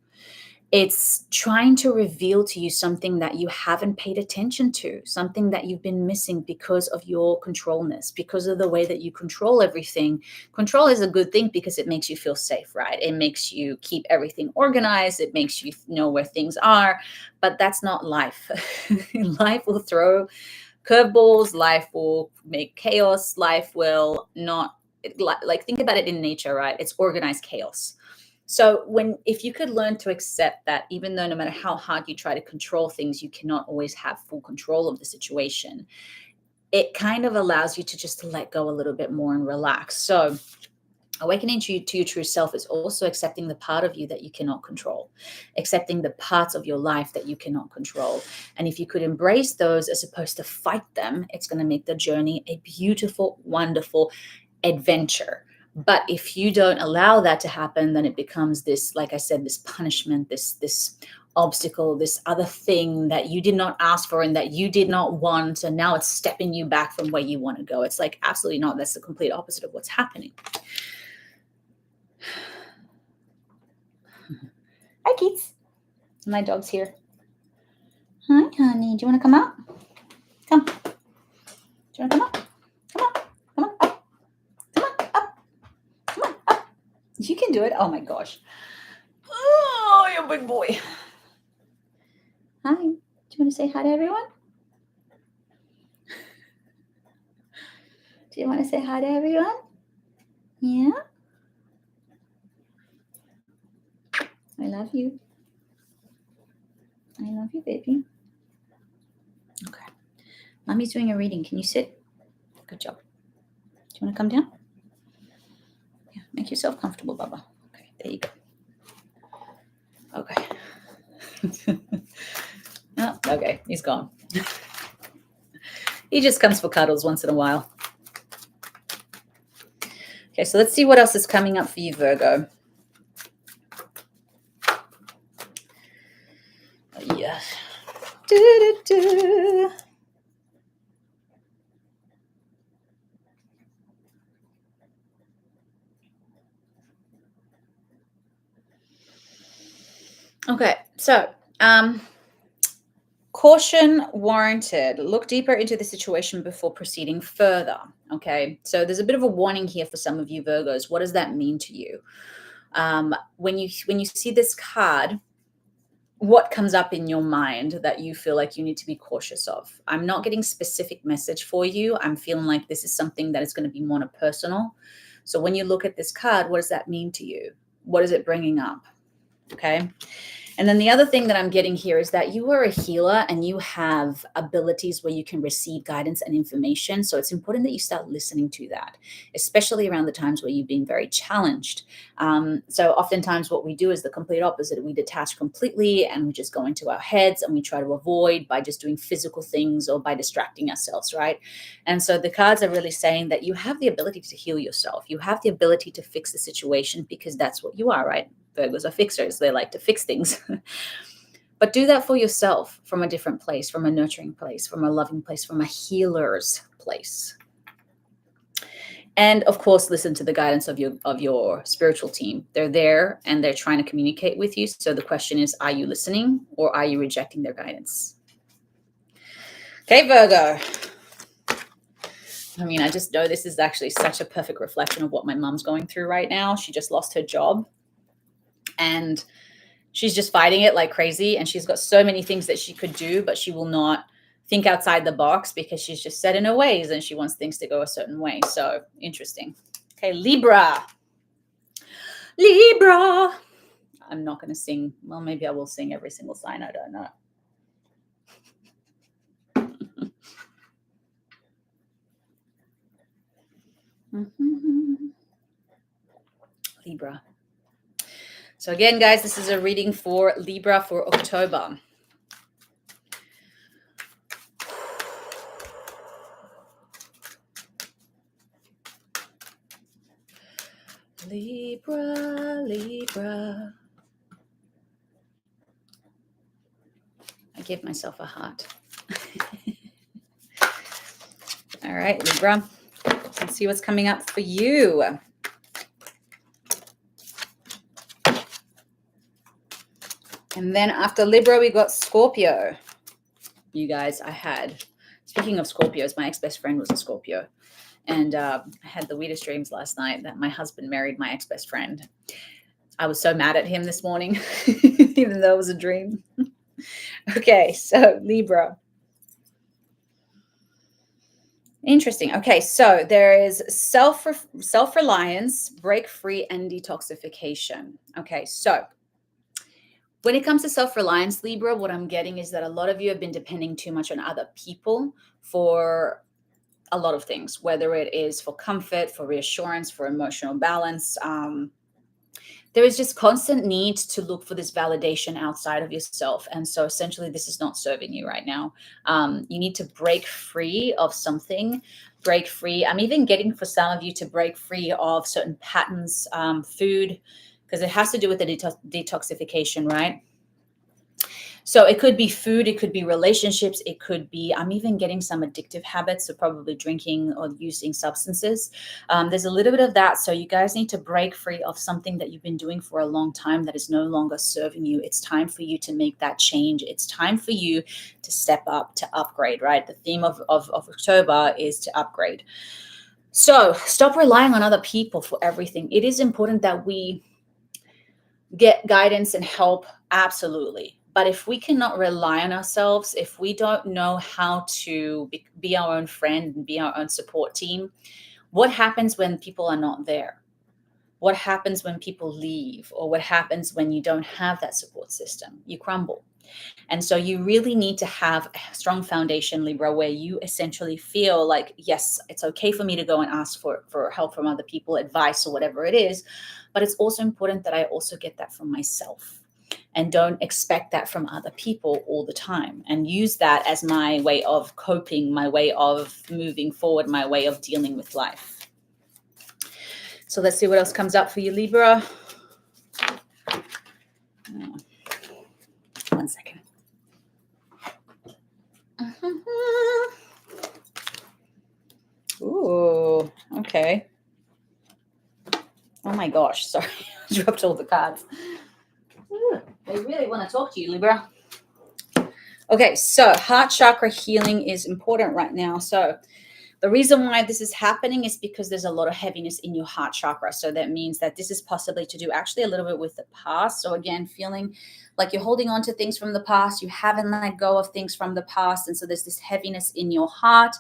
It's trying to reveal to you something that you haven't paid attention to, something that you've been missing because of your controlness, because of the way that you control everything. Control is a good thing because it makes you feel safe, right? It makes you keep everything organized. It makes you know where things are, but that's not life. Life will throw curveballs. Life will make chaos. Life will not, like, think about it in nature, right? It's organized chaos. So if you could learn to accept that, even though no matter how hard you try to control things, you cannot always have full control of the situation, it kind of allows you to just let go a little bit more and relax. So awakening to your true self is also accepting the part of you that you cannot control, accepting the parts of your life that you cannot control. And if you could embrace those as opposed to fight them, it's going to make the journey a beautiful, wonderful adventure. But if you don't allow that to happen, then it becomes this, like I said, this punishment, this obstacle, this other thing that you did not ask for and that you did not want. And now it's stepping you back from where you want to go. It's like, absolutely not. That's the complete opposite of what's happening. Hi, Keats. My dog's here. Hi, honey. Do you want to come out? Come. Do you want to come out? You can do it. Oh my gosh. Oh, you're a big boy. Hi. Do you want to say hi to everyone? Do you want to say hi to everyone? Yeah? I love you. I love you, baby. Okay. Mommy's doing a reading. Can you sit? Good job. Do you want to come down? Yeah, make yourself comfortable, Baba. Okay, there you go. Okay. Oh, okay, he's gone. He just comes for cuddles once in a while. Okay, so let's see what else is coming up for you, Virgo. Yeah. Do-do-do. Okay, so caution warranted. Look deeper into the situation before proceeding further. Okay, so there's a bit of a warning here for some of you Virgos. What does that mean to you? When you see this card, what comes up in your mind that you feel like you need to be cautious of? I'm not getting specific message for you. I'm feeling like this is something that is going to be more personal. So when you look at this card, what does that mean to you? What is it bringing up? Okay. And then the other thing that I'm getting here is that you are a healer and you have abilities where you can receive guidance and information. So it's important that you start listening to that, especially around the times where you've been very challenged. So oftentimes what we do is the complete opposite. We detach completely and we just go into our heads and we try to avoid by just doing physical things or by distracting ourselves, right? And so the cards are really saying that you have the ability to heal yourself. You have the ability to fix the situation because that's what you are, right? Virgos are fixers. They like to fix things. But do that for yourself from a different place, from a nurturing place, from a loving place, from a healer's place. And of course, listen to the guidance of your spiritual team. They're there and they're trying to communicate with you. So the question is, are you listening or are you rejecting their guidance? Okay, Virgo. I mean, I just know this is actually such a perfect reflection of what my mom's going through right now. She just lost her job. And she's just fighting it like crazy. And she's got so many things that she could do, but she will not think outside the box because she's just set in her ways and she wants things to go a certain way. So interesting. Okay, Libra. Libra. I'm not going to sing. Well, maybe I will sing every single sign. I don't know. Libra. So again, guys, this is a reading for Libra for October. Libra, Libra. I give myself a heart. All right, Libra. Let's see what's coming up for you. And then after Libra, we got Scorpio. You guys, speaking of Scorpios, my ex-best friend was a Scorpio. And I had the weirdest dreams last night that my husband married my ex-best friend. I was so mad at him this morning, even though it was a dream. Okay, so Libra. Interesting. Okay, so there is self-reliance, break free, and detoxification. Okay, so when it comes to self-reliance, Libra, what I'm getting is that a lot of you have been depending too much on other people for a lot of things, whether it is for comfort, for reassurance, for emotional balance. There is just constant need to look for this validation outside of yourself. And so essentially this is not serving you right now. You need to break free of something, break free. I'm even getting for some of you to break free of certain patterns, food, because it has to do with the detoxification, right? So it could be food, it could be relationships, it could be, I'm even getting some addictive habits, so probably drinking or using substances. There's a little bit of that. So you guys need to break free of something that you've been doing for a long time that is no longer serving you. It's time for you to make that change. It's time for you to step up, to upgrade, right? The theme of October is to upgrade. So stop relying on other people for everything. It is important that we get guidance and help, absolutely. But if we cannot rely on ourselves, if we don't know how to be our own friend and be our own support team, what happens when people are not there? What happens when people leave? Or what happens when you don't have that support system? You crumble. And so you really need to have a strong foundation, Libra, where you essentially feel like, yes, it's okay for me to go and ask for help from other people, advice or whatever it is. But it's also important that I also get that from myself. And don't expect that from other people all the time, and use that as my way of coping, my way of moving forward, my way of dealing with life. So let's see what else comes up for you, Libra. One second. Ooh, okay. Oh my gosh, sorry, I dropped all the cards. They really want to talk to you, Libra. Okay, so heart chakra healing is important right now. So the reason why this is happening is because there's a lot of heaviness in your heart chakra. So that means that this is possibly to do actually a little bit with the past. So again, feeling like you're holding on to things from the past, you haven't let go of things from the past. And so there's this heaviness in your heart.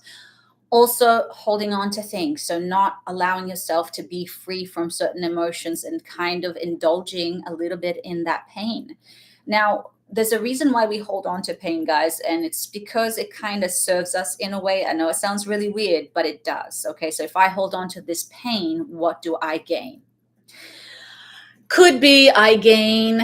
Also holding on to things, so not allowing yourself to be free from certain emotions and kind of indulging a little bit in that pain. Now, there's a reason why we hold on to pain, guys, and it's because it kind of serves us in a way. I know it sounds really weird, but it does. Okay, so if I hold on to this pain, what do I gain? Could be I gain...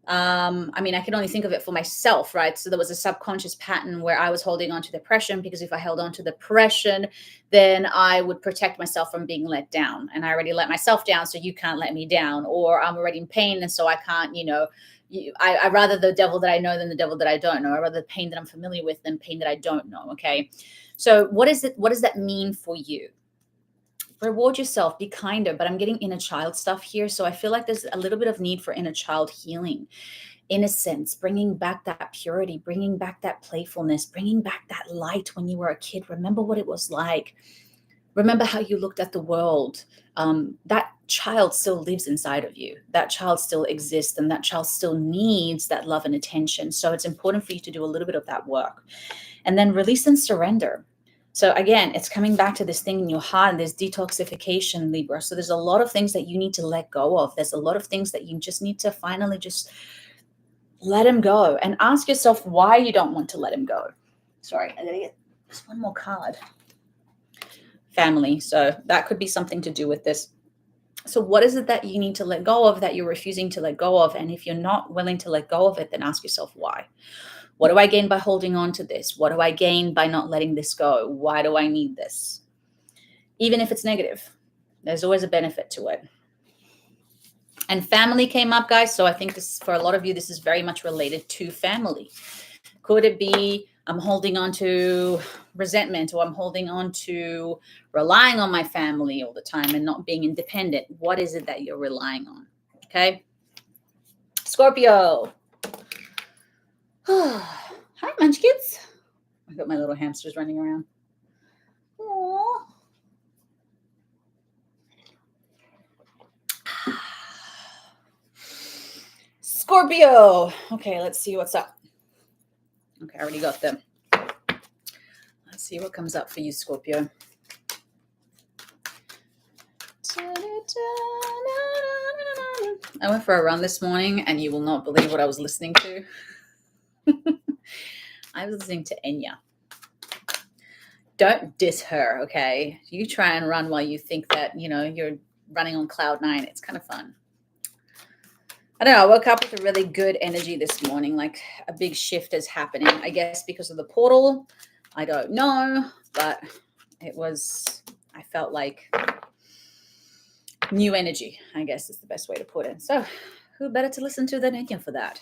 I mean, I can only think of it for myself, right? So there was a subconscious pattern where I was holding on to depression, because if I held on to depression, then I would protect myself from being let down. And I already let myself down, so you can't let me down. Or I'm already in pain, and so I can't, I rather the devil that I know than the devil that I don't know. I rather the pain that I'm familiar with than pain that I don't know, okay? So what does that mean for you? Reward yourself, be kinder, but I'm getting inner child stuff here. So I feel like there's a little bit of need for inner child healing, innocence, bringing back that purity, bringing back that playfulness, bringing back that light when you were a kid. Remember what it was like. Remember how you looked at the world. That child still lives inside of you. That child still exists, and that child still needs that love and attention. So it's important for you to do a little bit of that work. And then release and surrender. So again, it's coming back to this thing in your heart, and there's detoxification, Libra. So there's a lot of things that you need to let go of. There's a lot of things that you just need to finally just let them go, and ask yourself why you don't want to let them go. Sorry, I gotta get just one more card. Family. So that could be something to do with this. So what is it that you need to let go of, that you're refusing to let go of? And if you're not willing to let go of it, then ask yourself why. What do I gain by holding on to this? What do I gain by not letting this go? Why do I need this? Even if it's negative, there's always a benefit to it. And family came up, guys. So I think this, for a lot of you, this is very much related to family. Could it be I'm holding on to resentment, or I'm holding on to relying on my family all the time and not being independent? What is it that you're relying on? Okay. Scorpio. Hi, munchkins. I got my little hamsters running around. Aww. Scorpio. Okay, let's see what's up. Okay, I already got them. Let's see what comes up for you, Scorpio. I went for a run this morning, and you will not believe what I was listening to. I was listening to Enya. Don't diss her, okay? You try and run while you think that, you know, you're running on cloud 9. It's kind of fun. I don't know. I woke up with a really good energy this morning, like a big shift is happening. I guess because of the portal. I don't know, but it was, I felt like new energy, I guess is the best way to put it. So who better to listen to than Enya for that?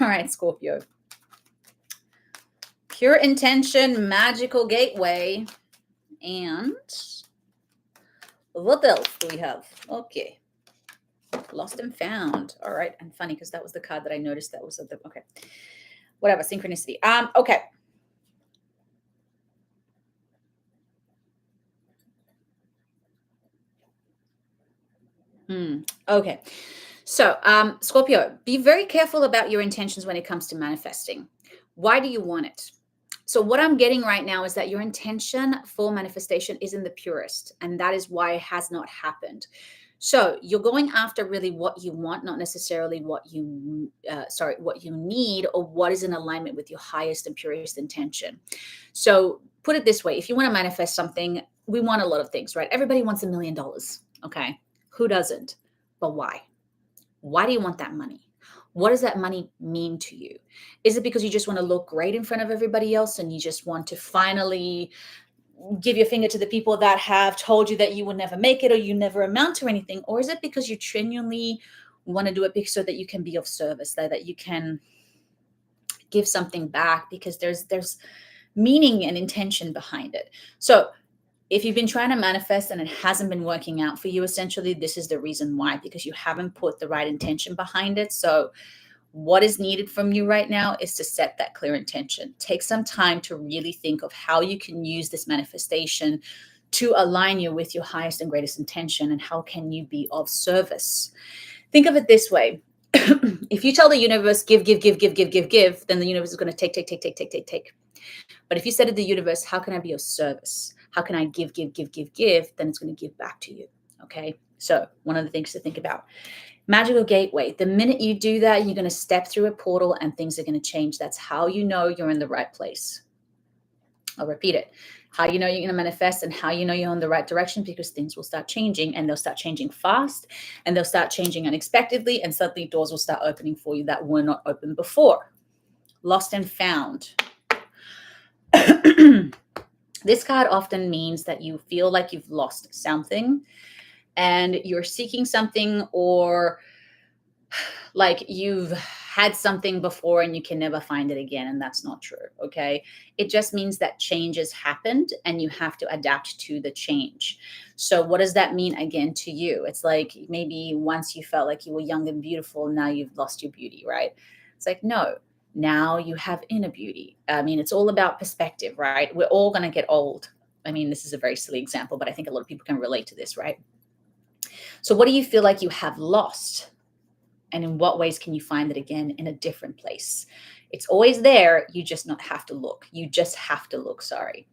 All right, Scorpio. Pure intention, magical gateway. And what else do we have? Okay. Lost and found. All right. And funny, because that was the card that I noticed that was at the, okay. Whatever, synchronicity. Okay. Okay. So, Scorpio, be very careful about your intentions when it comes to manifesting. Why do you want it? So what I'm getting right now is that your intention for manifestation isn't the purest, and that is why it has not happened. So you're going after really what you want, not necessarily what you, what you need, or what is in alignment with your highest and purest intention. So put it this way: if you want to manifest something, we want a lot of things, right? Everybody wants $1 million. Okay, who doesn't? But why? Why do you want that money? What does that money mean to you? Is it because you just want to look great in front of everybody else, and you just want to finally give your finger to the people that have told you that you will never make it or you never amount to anything? Or is it because you genuinely want to do it so that you can be of service, that you can give something back, because there's meaning and intention behind it? So if you've been trying to manifest and it hasn't been working out for you, essentially, this is the reason why, because you haven't put the right intention behind it. So what is needed from you right now is to set that clear intention. Take some time to really think of how you can use this manifestation to align you with your highest and greatest intention, and how can you be of service. Think of it this way. If you tell the universe, give, then the universe is going to take. But if you said to the universe, how can I be of service? How can I give? Then it's going to give back to you. Okay. So one of the things to think about. Magical gateway. The minute you do that, you're going to step through a portal and things are going to change. That's how you know you're in the right place. I'll repeat it. How you know you're going to manifest, and how you know you're in the right direction, because things will start changing, and they'll start changing fast, and they'll start changing unexpectedly, and suddenly doors will start opening for you that were not open before. Lost and found. This card often means that you feel like you've lost something and you're seeking something, or like you've had something before and you can never find it again. And that's not true. Okay. It just means that change has happened and you have to adapt to the change. So what does that mean again to you? It's like, maybe once you felt like you were young and beautiful, now you've lost your beauty, right? It's like, no. Now you have inner beauty. I mean, it's all about perspective, right? We're all going to get old. I mean, this is a very silly example, but I think a lot of people can relate to this, right? So what do you feel like you have lost? And in what ways can you find it again in a different place? It's always there. You just not have to look. You just have to look, sorry.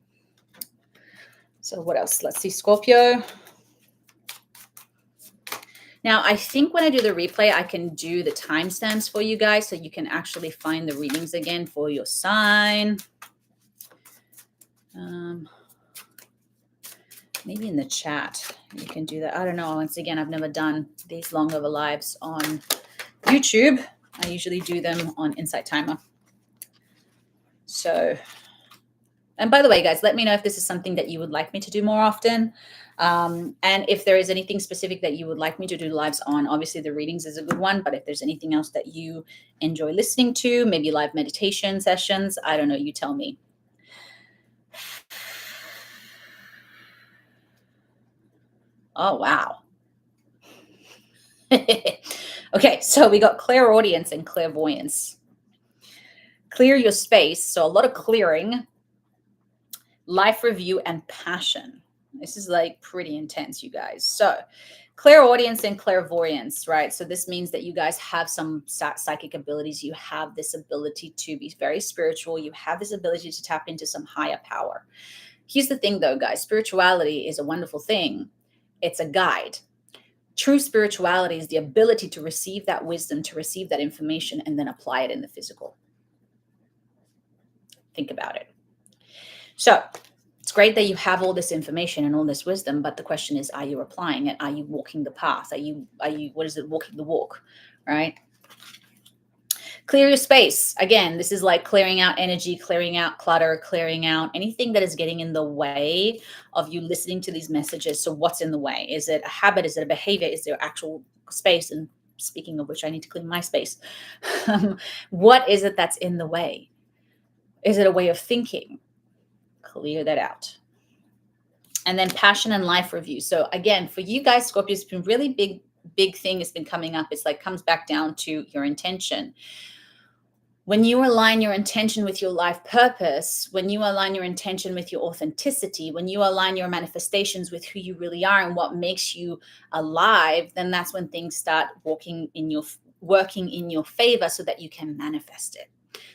So what else? Let's see, Scorpio. Now, I think when I do the replay, I can do the timestamps for you guys so you can actually find the readings again for your sign. Maybe in the chat you can do that. I don't know. Once again, I've never done these long over lives on YouTube. I usually do them on Insight Timer. So, and by the way, guys, let me know if this is something that you would like me to do more often. And if there is anything specific that you would like me to do lives on. Obviously the readings is a good one, but if there's anything else that you enjoy listening to, maybe live meditation sessions, I don't know, you tell me. Oh, wow. Okay, so we got clairaudience and clairvoyance. Clear your space. So a lot of clearing, life review, and passion. This is like pretty intense, you guys. So clairaudience and clairvoyance, right? So this means that you guys have some psychic abilities. You have this ability to be very spiritual. You have this ability to tap into some higher power. Here's the thing though, guys, spirituality is a wonderful thing. It's a guide. True spirituality is the ability to receive that wisdom, to receive that information, and then apply it in the physical. Think about it. So it's great that you have all this information and all this wisdom, but the question is, are you applying it? Are you walking the path? Are you, what is it, walking the walk, right? Clear your space. Again, this is like clearing out energy, clearing out clutter, clearing out anything that is getting in the way of you listening to these messages. So what's in the way? Is it a habit? Is it a behavior? Is there actual space? And speaking of which, I need to clean my space. What is it that's in the way? Is it a way of thinking? Clear that out. And then passion and life review. So again, for you guys, Scorpio, it's been really big thing has been coming up. It's like comes back down to your intention. When you align your intention with your life purpose, when you align your intention with your authenticity, when you align your manifestations with who you really are and what makes you alive, then that's when things start working in your favor so that you can manifest it.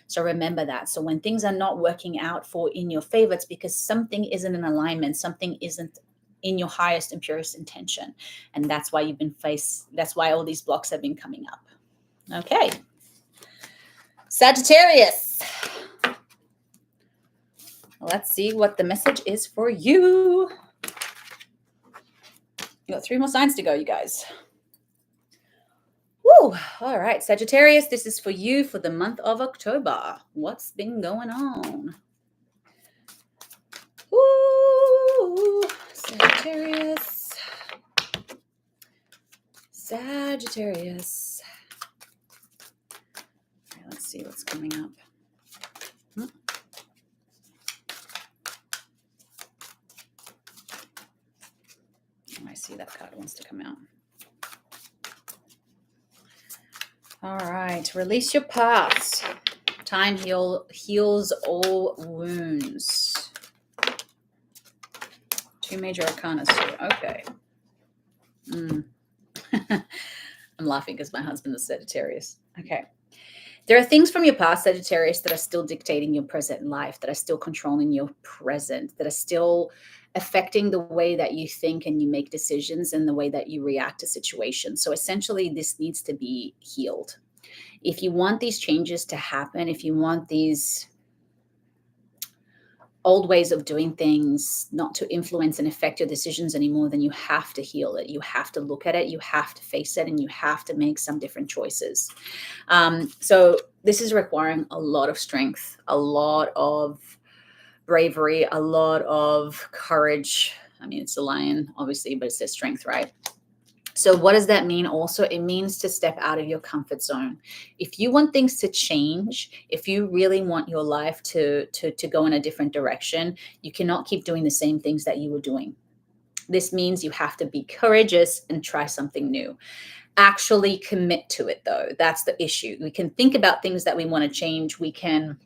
So remember that. So when things are not working out in your favor, it's because something isn't in alignment, something isn't in your highest and purest intention. And that's why that's why all these blocks have been coming up. Okay. Sagittarius. Let's see what the message is for you. You got 3 more signs to go, you guys. Woo! All right, Sagittarius, this is for you for the month of October. What's been going on? Woo! Sagittarius. Sagittarius. All right, let's see what's coming up. I see that card wants to come out. All right, release your past. Time heals all wounds. 2 major arcana here. Okay. I'm laughing because my husband is Sagittarius. Okay. There are things from your past, Sagittarius, that are still dictating your present life, that are still controlling your present, that are still affecting the way that you think and you make decisions and the way that you react to situations. So essentially, this needs to be healed. If you want these changes to happen, if you want these old ways of doing things not to influence and affect your decisions anymore, then you have to heal it. You have to look at it. You have to face it, and you have to make some different choices. So this is requiring a lot of strength, a lot of bravery, a lot of courage. I mean, it's a lion, obviously, but it says strength, right? So what does that mean? Also, it means to step out of your comfort zone. If you want things to change, if you really want your life to go in a different direction, you cannot keep doing the same things that you were doing. This means you have to be courageous and try something new. Actually commit to it, though. That's the issue. We can think about things that we want to change. We can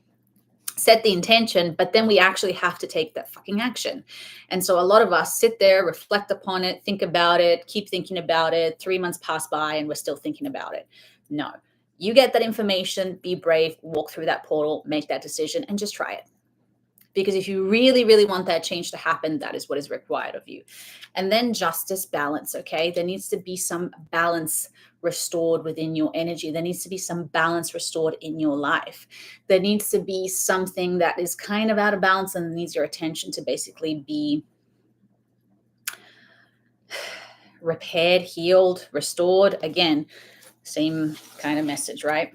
set the intention, but then we actually have to take that fucking action. And so a lot of us sit there, reflect upon it, think about it, keep thinking about it. 3 months pass by and we're still thinking about it. No, you get that information, be brave, walk through that portal, make that decision, and just try it. Because if you really, really want that change to happen, that is what is required of you. And then justice, balance, okay? There needs to be some balance restored within your energy. There needs to be some balance restored in your life. There needs to be something that is kind of out of balance and needs your attention to basically be repaired, healed, restored. Again, same kind of message, right?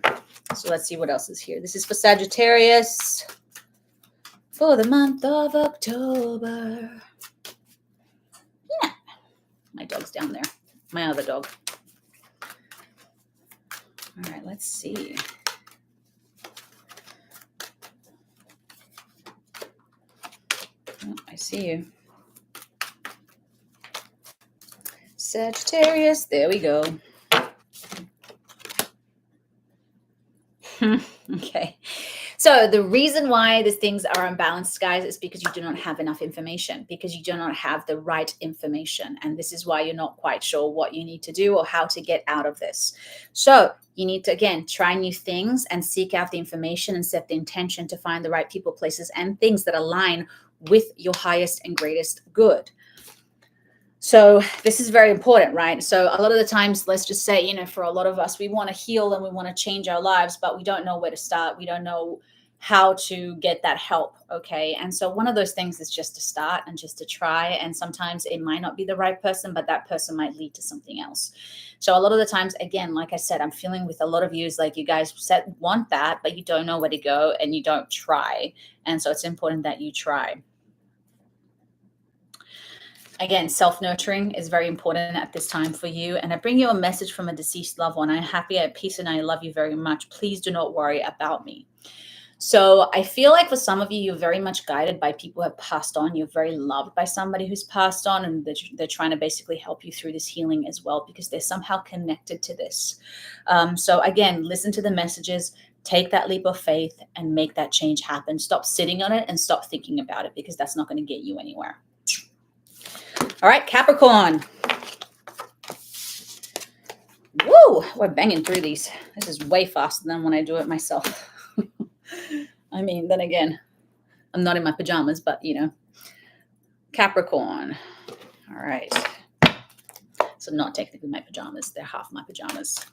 So let's see what else is here. This is for Sagittarius for the month of October. Yeah, my dog's down there. My other dog. All right, let's see. Oh, I see you. Sagittarius, there we go. Okay. So the reason why these things are unbalanced, guys, is because you do not have enough information, because you do not have the right information. And this is why you're not quite sure what you need to do or how to get out of this. So you need to, again, try new things and seek out the information and set the intention to find the right people, places, and things that align with your highest and greatest good. So this is very important, right? So a lot of the times, let's just say, you know, for a lot of us, we want to heal and we want to change our lives, but we don't know where to start. We don't know how to get that help, okay? And so one of those things is just to start and just to try. And sometimes it might not be the right person, but that person might lead to something else. So a lot of the times, again, like I said, I'm feeling with a lot of you is like you guys want that, but you don't know where to go and you don't try. And so it's important that you try. Again, self-nurturing is very important at this time for you. And I bring you a message from a deceased loved one. I'm happy, at peace, and I love you very much. Please do not worry about me. So I feel like for some of you, you're very much guided by people who have passed on. You're very loved by somebody who's passed on, and they're trying to basically help you through this healing as well, because they're somehow connected to this. So again, listen to the messages, take that leap of faith and make that change happen. Stop sitting on it and stop thinking about it, because that's not going to get you anywhere. All right, Capricorn. Woo, we're banging through these. This is way faster than when I do it myself. I mean, then again, I'm not in my pajamas, but you know. Capricorn. All right. So not technically my pajamas. They're half my pajamas.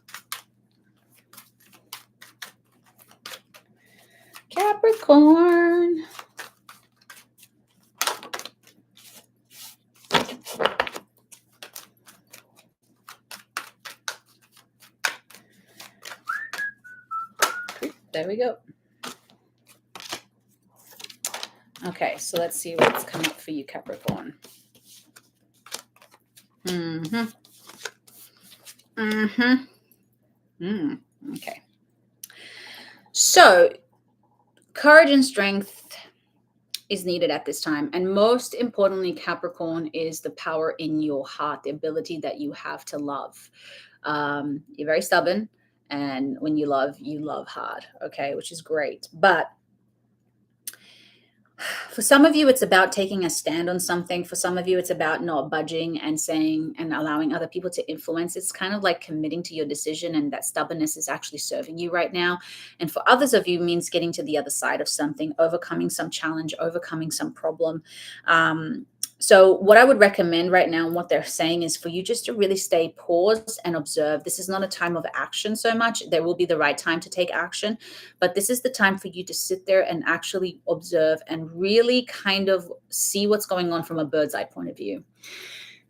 Capricorn. There we go. Okay, so let's see what's come up for you, Capricorn. Okay. So courage and strength is needed at this time. And most importantly, Capricorn, is the power in your heart, the ability that you have to love. You're very stubborn. And when you love hard, okay, which is great. But for some of you, it's about taking a stand on something. For some of you, it's about not budging and saying and allowing other people to influence. It's kind of like committing to your decision, and that stubbornness is actually serving you right now. And for others of you, means getting to the other side of something, overcoming some challenge, overcoming some problem. So what I would recommend right now, and what they're saying, is for you just to really stay paused and observe. This is not a time of action so much. There will be the right time to take action, but this is the time for you to sit there and actually observe and really kind of see what's going on from a bird's eye point of view.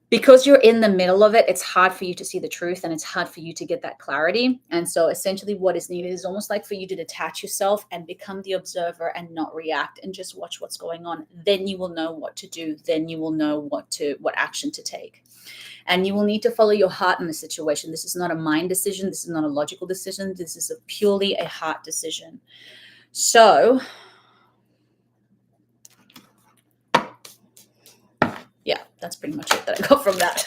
Because you're in the middle of it, it's hard for you to see the truth, and it's hard for you to get that clarity. And so essentially what is needed is almost like for you to detach yourself and become the observer and not react, and just watch what's going on. Then you will know what to do. Then you will know what action to take. And you will need to follow your heart in the situation. This is not a mind decision. This is not a logical decision. This is purely a heart decision. So yeah, that's pretty much it that I got from that.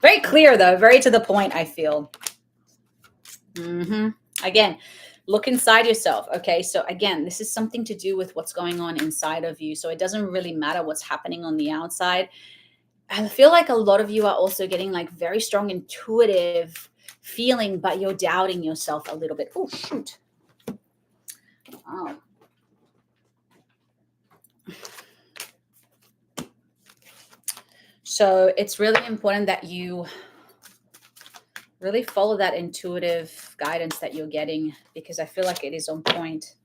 Very clear, though. Very to the point, I feel. Again, look inside yourself. Okay, so again, this is something to do with what's going on inside of you. So it doesn't really matter what's happening on the outside. I feel like a lot of you are also getting like very strong intuitive feeling, but you're doubting yourself a little bit. Oh, shoot. Oh. So it's really important that you really follow that intuitive guidance that you're getting, because I feel like it is on point.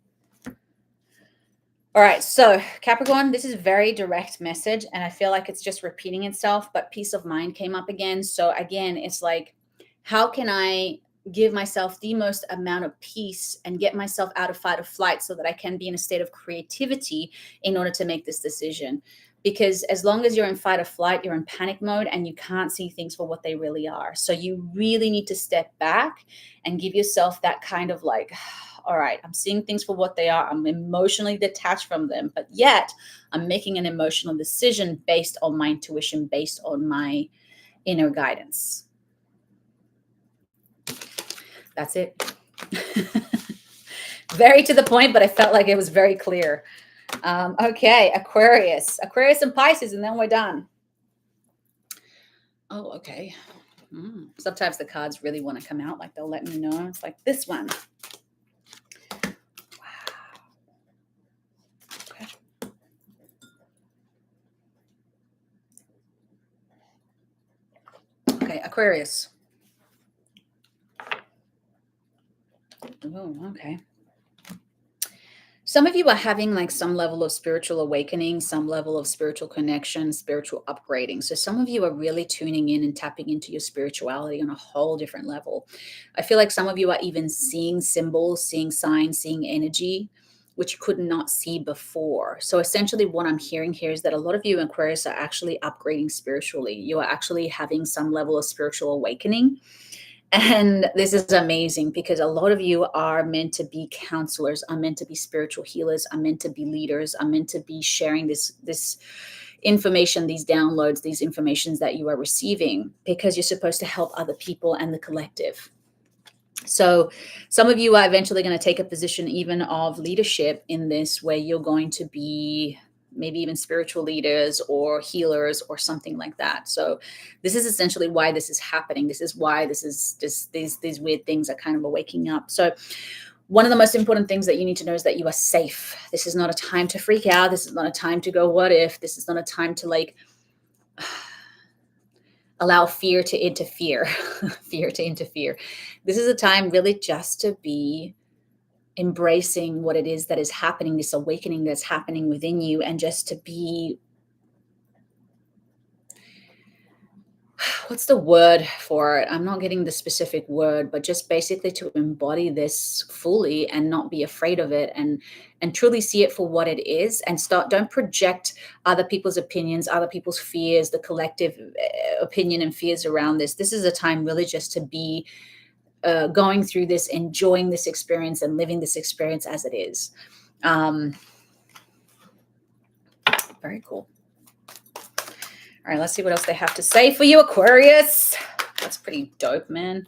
All right, so Capricorn, this is a very direct message, and I feel like it's just repeating itself, but peace of mind came up again. So again, it's like, how can I give myself the most amount of peace and get myself out of fight or flight so that I can be in a state of creativity in order to make this decision? Because as long as you're in fight or flight, you're in panic mode and you can't see things for what they really are. So you really need to step back and give yourself that kind of like, all right, I'm seeing things for what they are. I'm emotionally detached from them, but yet I'm making an emotional decision based on my intuition, based on my inner guidance. That's it. Very to the point, but I felt like it was very clear. Okay, Aquarius and Pisces, and then we're done. Oh, okay. Sometimes the cards really want to come out, like they'll let me know. It's like this one. Okay, Aquarius. Oh, okay. Some of you are having like some level of spiritual awakening, some level of spiritual connection, spiritual upgrading. So some of you are really tuning in and tapping into your spirituality on a whole different level. I feel like some of you are even seeing symbols, seeing signs, seeing energy, which you could not see before. So essentially what I'm hearing here is that a lot of you Aquarius are actually upgrading spiritually. You are actually having some level of spiritual awakening. And this is amazing because a lot of you are meant to be counselors, are meant to be spiritual healers, are meant to be leaders, are meant to be sharing this information, these downloads, these informations that you are receiving, because you're supposed to help other people and the collective. So some of you are eventually going to take a position even of leadership in this, where you're going to be maybe even spiritual leaders or healers or something like that. So this is essentially why this is happening. This is why this is just these weird things are kind of waking up. So one of the most important things that you need to know is that you are safe. This is not a time to freak out. This is not a time to go, what if? This is not a time to like allow fear to interfere. Fear to interfere. This is a time really just to be embracing what it is that is happening, this awakening that's happening within you, and just to be, what's the word for it? I'm not getting the specific word, but just basically to embody this fully and not be afraid of it, and truly see it for what it is, and don't project other people's opinions, other people's fears, the collective opinion and fears around this. This is a time really just to be going through this, enjoying this experience and living this experience as it is. Very cool. All right, let's see what else they have to say for you, Aquarius. That's pretty dope, man.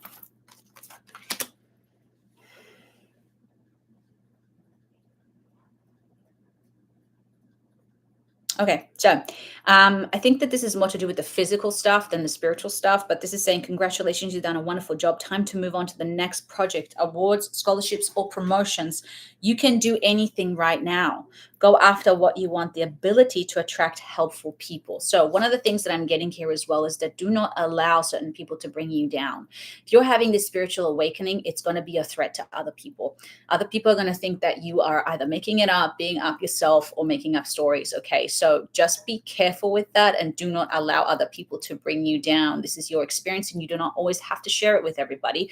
Okay, so I think that this is more to do with the physical stuff than the spiritual stuff, but this is saying, congratulations, you've done a wonderful job. Time to move on to the next project, awards, scholarships, or promotions. You can do anything right now. Go after what you want, the ability to attract helpful people. So one of the things that I'm getting here as well is that do not allow certain people to bring you down. If you're having this spiritual awakening, it's going to be a threat to other people. Other people are going to think that you are either making it up, being up yourself, or making up stories. Okay, so just be careful with that and do not allow other people to bring you down. This is your experience and you do not always have to share it with everybody.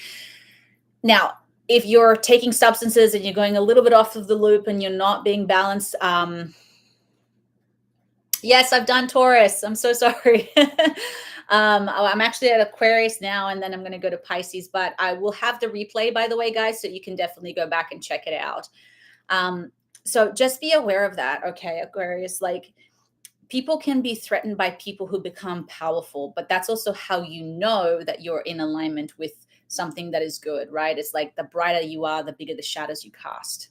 Now, if you're taking substances and you're going a little bit off of the loop and you're not being balanced, yes, I've done Taurus. I'm so sorry. I'm actually at Aquarius now, and then I'm going to go to Pisces, but I will have the replay, by the way, guys, so you can definitely go back and check it out. So just be aware of that. Okay, Aquarius, like, people can be threatened by people who become powerful, but that's also how you know that you're in alignment with something that is good, right? It's like the brighter you are, the bigger the shadows you cast.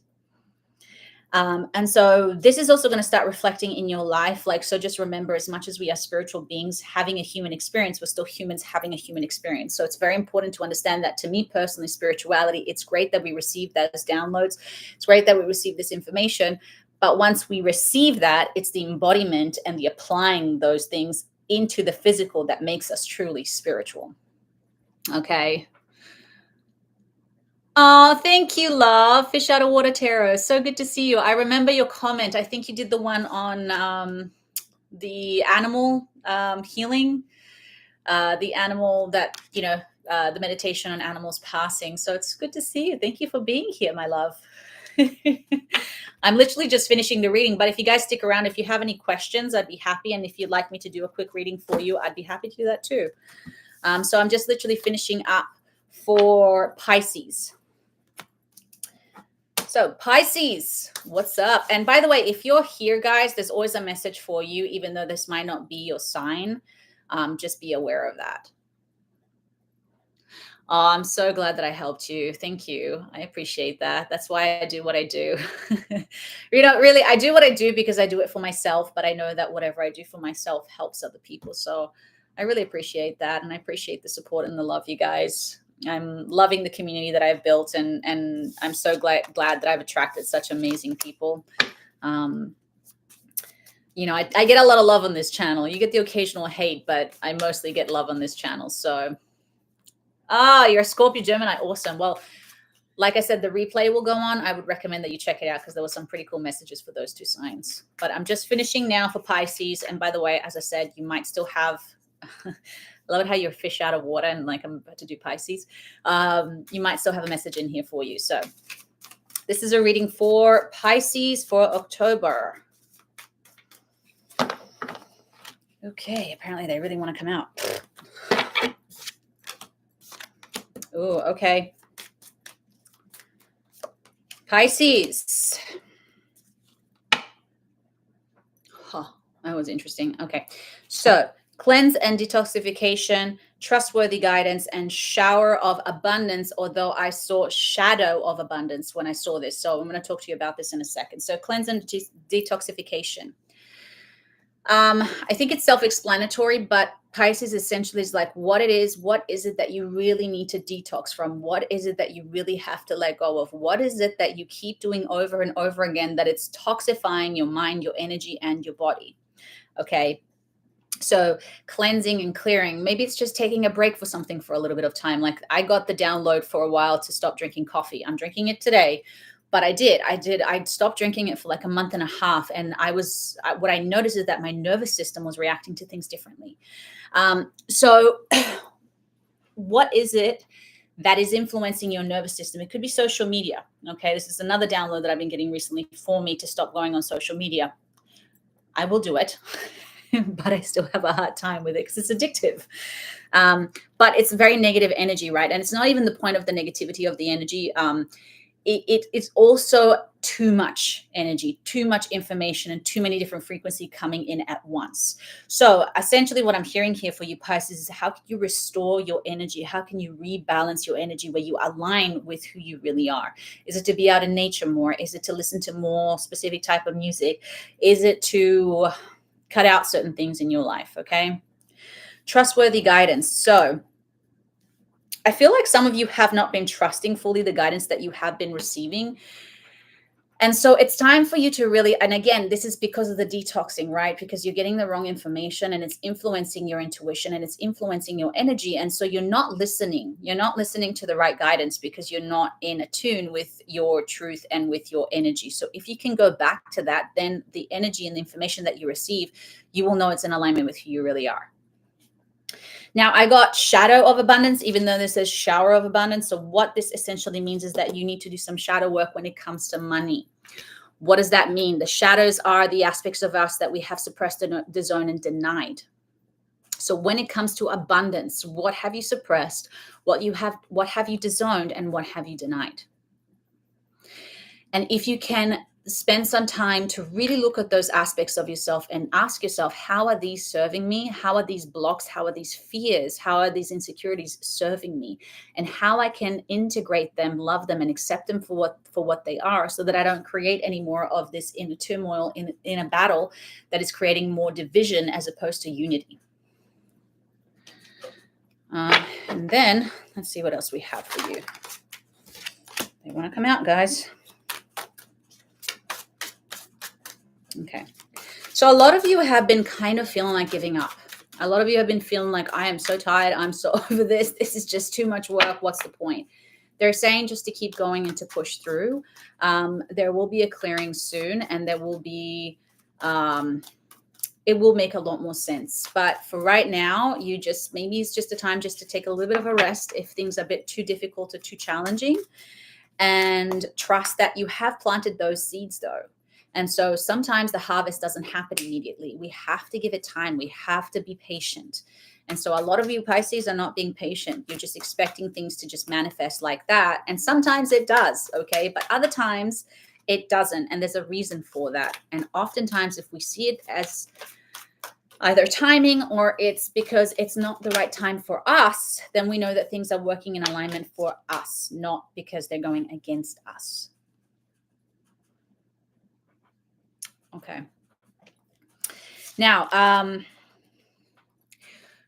And so this is also going to start reflecting in your life. Like, so just remember, as much as we are spiritual beings having a human experience, we're still humans having a human experience. So it's very important to understand that. To me personally, spirituality, it's great that we receive those downloads. It's great that we receive this information. But once we receive that, it's the embodiment and the applying those things into the physical that makes us truly spiritual. Okay. Oh, thank you, love. Fish out of water tarot. So good to see you. I remember your comment. I think you did the one on the animal healing, the animal that, the meditation on animals passing. So it's good to see you. Thank you for being here, my love. I'm literally just finishing the reading, but if you guys stick around, if you have any questions, I'd be happy. And if you'd like me to do a quick reading for you, I'd be happy to do that too. So I'm just literally finishing up for Pisces. So Pisces, what's up? And by the way, if you're here, guys, there's always a message for you, even though this might not be your sign. Just be aware of that. Oh, I'm so glad that I helped you. Thank you. I appreciate that. That's why I do what I do. Really, I do what I do because I do it for myself, but I know that whatever I do for myself helps other people. So I really appreciate that. And I appreciate the support and the love, you guys. I'm loving the community that I've built, and I'm so glad that I've attracted such amazing people. I get a lot of love on this channel. You get the occasional hate, but I mostly get love on this channel. So, you're a Scorpio Gemini. Awesome. Well, like I said, the replay will go on. I would recommend that you check it out because there were some pretty cool messages for those two signs. But I'm just finishing now for Pisces. And by the way, as I said, you might still have... I love it how you're fish out of water and like I'm about to do Pisces. You might still have a message in here for you. So this is a reading for Pisces for October. Okay, apparently they really want to come out. Oh, okay. Pisces. Huh, that was interesting. Okay, so cleanse and detoxification, trustworthy guidance, and shower of abundance, although I saw shadow of abundance when I saw this. So I'm going to talk to you about this in a second. So cleanse and detoxification. I think it's self-explanatory, but Pisces essentially is like what it is. What is it that you really need to detox from? What is it that you really have to let go of? What is it that you keep doing over and over again that it's toxifying your mind, your energy, and your body? Okay. So cleansing and clearing, maybe it's just taking a break for something for a little bit of time. Like I got the download for a while to stop drinking coffee. I'm drinking it today, but I stopped drinking it for like a month and a half. And what I noticed is that my nervous system was reacting to things differently. So what is it that is influencing your nervous system? It could be social media. Okay. This is another download that I've been getting recently for me to stop going on social media. I will do it. But I still have a hard time with it because it's addictive. But it's very negative energy, right? And it's not even the point of the negativity of the energy. It's also too much energy, too much information, and too many different frequencies coming in at once. So essentially what I'm hearing here for you, Pisces, is how can you restore your energy? How can you rebalance your energy where you align with who you really are? Is it to be out in nature more? Is it to listen to more specific type of music? Is it to cut out certain things in your life? Okay. Trustworthy guidance. So I feel like some of you have not been trusting fully the guidance that you have been receiving. And so it's time for you to really, and again, this is because of the detoxing, right? Because you're getting the wrong information and it's influencing your intuition and it's influencing your energy. And so you're not listening. You're not listening to the right guidance because you're not in attune with your truth and with your energy. So if you can go back to that, then the energy and the information that you receive, you will know it's in alignment with who you really are. Now, I got shadow of abundance, even though this says shower of abundance. So what this essentially means is that you need to do some shadow work when it comes to money. What does that mean? The shadows are the aspects of us that we have suppressed, disowned, and denied. So when it comes to abundance, what have you suppressed? What have you disowned, and what have you denied? And if you can spend some time to really look at those aspects of yourself and ask yourself, how are these serving me? How are these blocks? How are these fears? How are these insecurities serving me? And how I can integrate them, love them, and accept them for what they are, so that I don't create any more of this inner turmoil in a battle that is creating more division as opposed to unity. And then let's see what else we have for you. They want to come out, guys. Okay. So a lot of you have been kind of feeling like giving up. A lot of you have been feeling like, I am so tired. I'm so over this. This is just too much work. What's the point? They're saying just to keep going and to push through. There will be a clearing soon, and there will be, it will make a lot more sense. But for right now, maybe it's just a time just to take a little bit of a rest if things are a bit too difficult or too challenging, and trust that you have planted those seeds though. And so sometimes the harvest doesn't happen immediately. We have to give it time. We have to be patient. And so a lot of you Pisces are not being patient. You're just expecting things to just manifest like that. And sometimes it does, okay? But other times it doesn't. And there's a reason for that. And oftentimes if we see it as either timing or it's because it's not the right time for us, then we know that things are working in alignment for us, not because they're going against us. Okay. Now,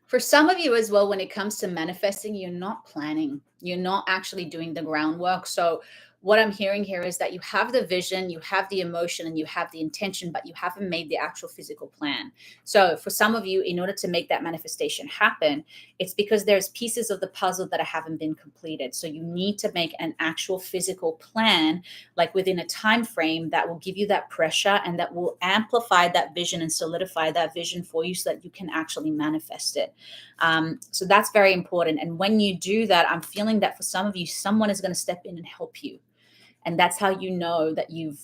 for some of you as well, when it comes to manifesting, you're not planning. You're not actually doing the groundwork. So what I'm hearing here is that you have the vision, you have the emotion, and you have the intention, but you haven't made the actual physical plan. So for some of you, in order to make that manifestation happen, it's because there's pieces of the puzzle that haven't been completed. So you need to make an actual physical plan, like within a time frame that will give you that pressure and that will amplify that vision and solidify that vision for you so that you can actually manifest it. So that's very important. And when you do that, I'm feeling that for some of you, someone is going to step in and help you. And that's how you know that you've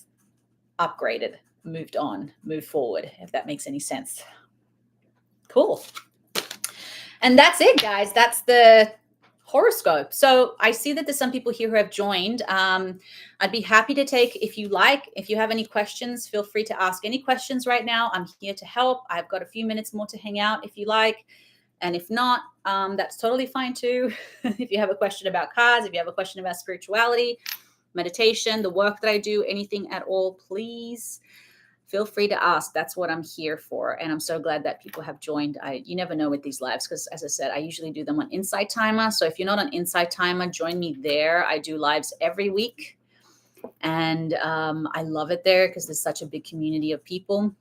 upgraded, moved on, moved forward, if that makes any sense. Cool. And that's it, guys. That's the horoscope. So I see that there's some people here who have joined. I'd be happy to take, if you like, if you have any questions, feel free to ask any questions right now. I'm here to help. I've got a few minutes more to hang out if you like. And if not, that's totally fine too. If you have a question about cards, if you have a question about spirituality, meditation, the work that I do, anything at all, please feel free to ask. That's what I'm here for. And I'm so glad that people have joined. You never know with these lives, because as I said, I usually do them on Insight Timer. So if you're not on Insight Timer, join me there. I do lives every week. And I love it there because there's such a big community of people.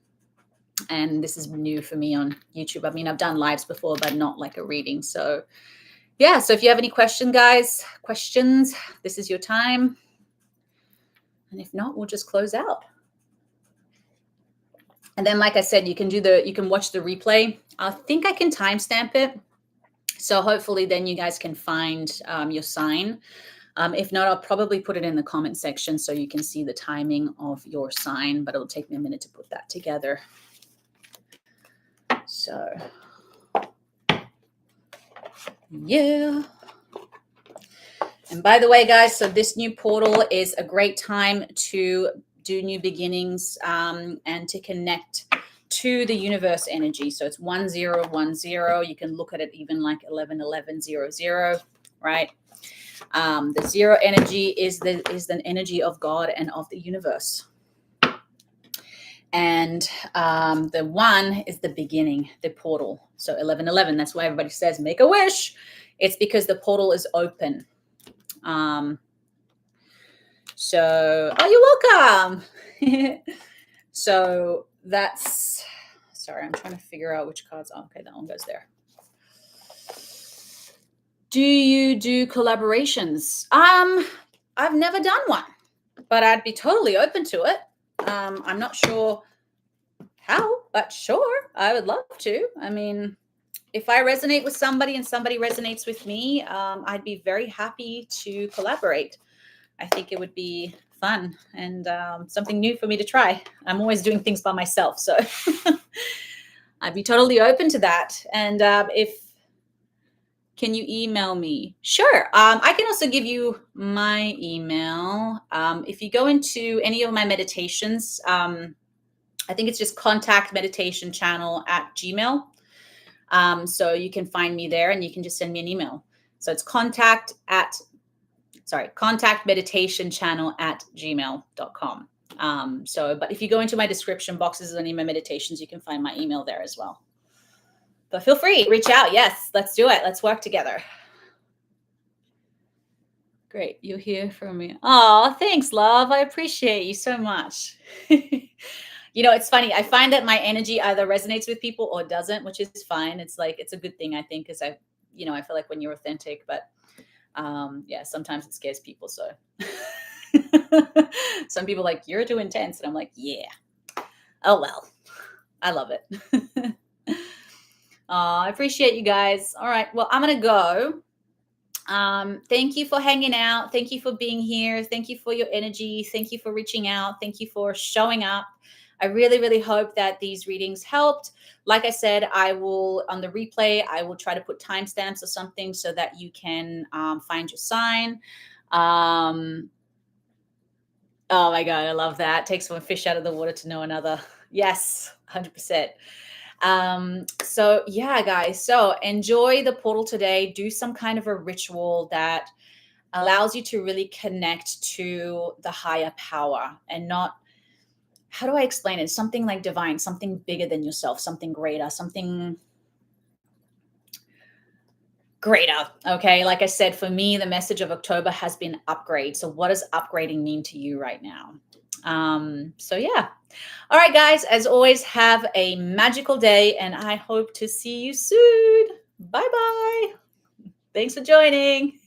And this is new for me on YouTube. I mean, I've done lives before, but not like a reading. So yeah, so if you have any questions, this is your time. And if not, we'll just close out. And then, like I said, you can watch the replay. I think I can timestamp it. So hopefully then you guys can find your sign. If not, I'll probably put it in the comment section so you can see the timing of your sign, but it'll take me a minute to put that together. So, yeah. And by the way, guys, so this new portal is a great time to do new beginnings and to connect to the universe energy. So it's 1010. You can look at it even like 111100, right? The zero energy is the energy of God and of the universe. And the one is the beginning, the portal. So 1111, that's why everybody says make a wish. It's because the portal is open. So, oh, you're welcome. So that's, sorry, I'm trying to figure out which cards. Oh, okay, that one goes there. Do you do collaborations? I've never done one, but I'd be totally open to it. I'm not sure how, but sure, I would love to. I mean, if I resonate with somebody and somebody resonates with me, I'd be very happy to collaborate. I think it would be fun and something new for me to try. I'm always doing things by myself, so I'd be totally open to that. And can you email me? Sure. I can also give you my email. If you go into any of my meditations, I think it's just contactmeditationchannel at Gmail. So you can find me there and you can just send me an email. So it's contactmeditationchannel at gmail.com. But if you go into my description boxes of any of my meditations, you can find my email there as well. But feel free, reach out. Yes, let's do it. Let's work together. Great. You'll hear from me. Oh, thanks, love. I appreciate you so much. It's funny. I find that my energy either resonates with people or doesn't, which is fine. It's like, it's a good thing, I think, because I feel like when you're authentic, but yeah, sometimes it scares people. So some people are like, you're too intense. And I'm like, yeah, oh, well, I love it. I appreciate you guys. All right. Well, I'm going to go. Thank you for hanging out. Thank you for being here. Thank you for your energy. Thank you for reaching out. Thank you for showing up. I really, really hope that these readings helped. Like I said, I will, on the replay, I will try to put timestamps or something so that you can find your sign. Oh my God, I love that. Takes one fish out of the water to know another. Yes, 100%. So yeah, guys, so enjoy the portal today. Do some kind of a ritual that allows you to really connect to the higher power and not, how do I explain it? Something like divine, something bigger than yourself, something greater, something greater. Okay. Like I said, for me, the message of October has been upgrade. So what does upgrading mean to you right now? So yeah. All right, guys, as always, have a magical day and I hope to see you soon. Bye-bye. Thanks for joining.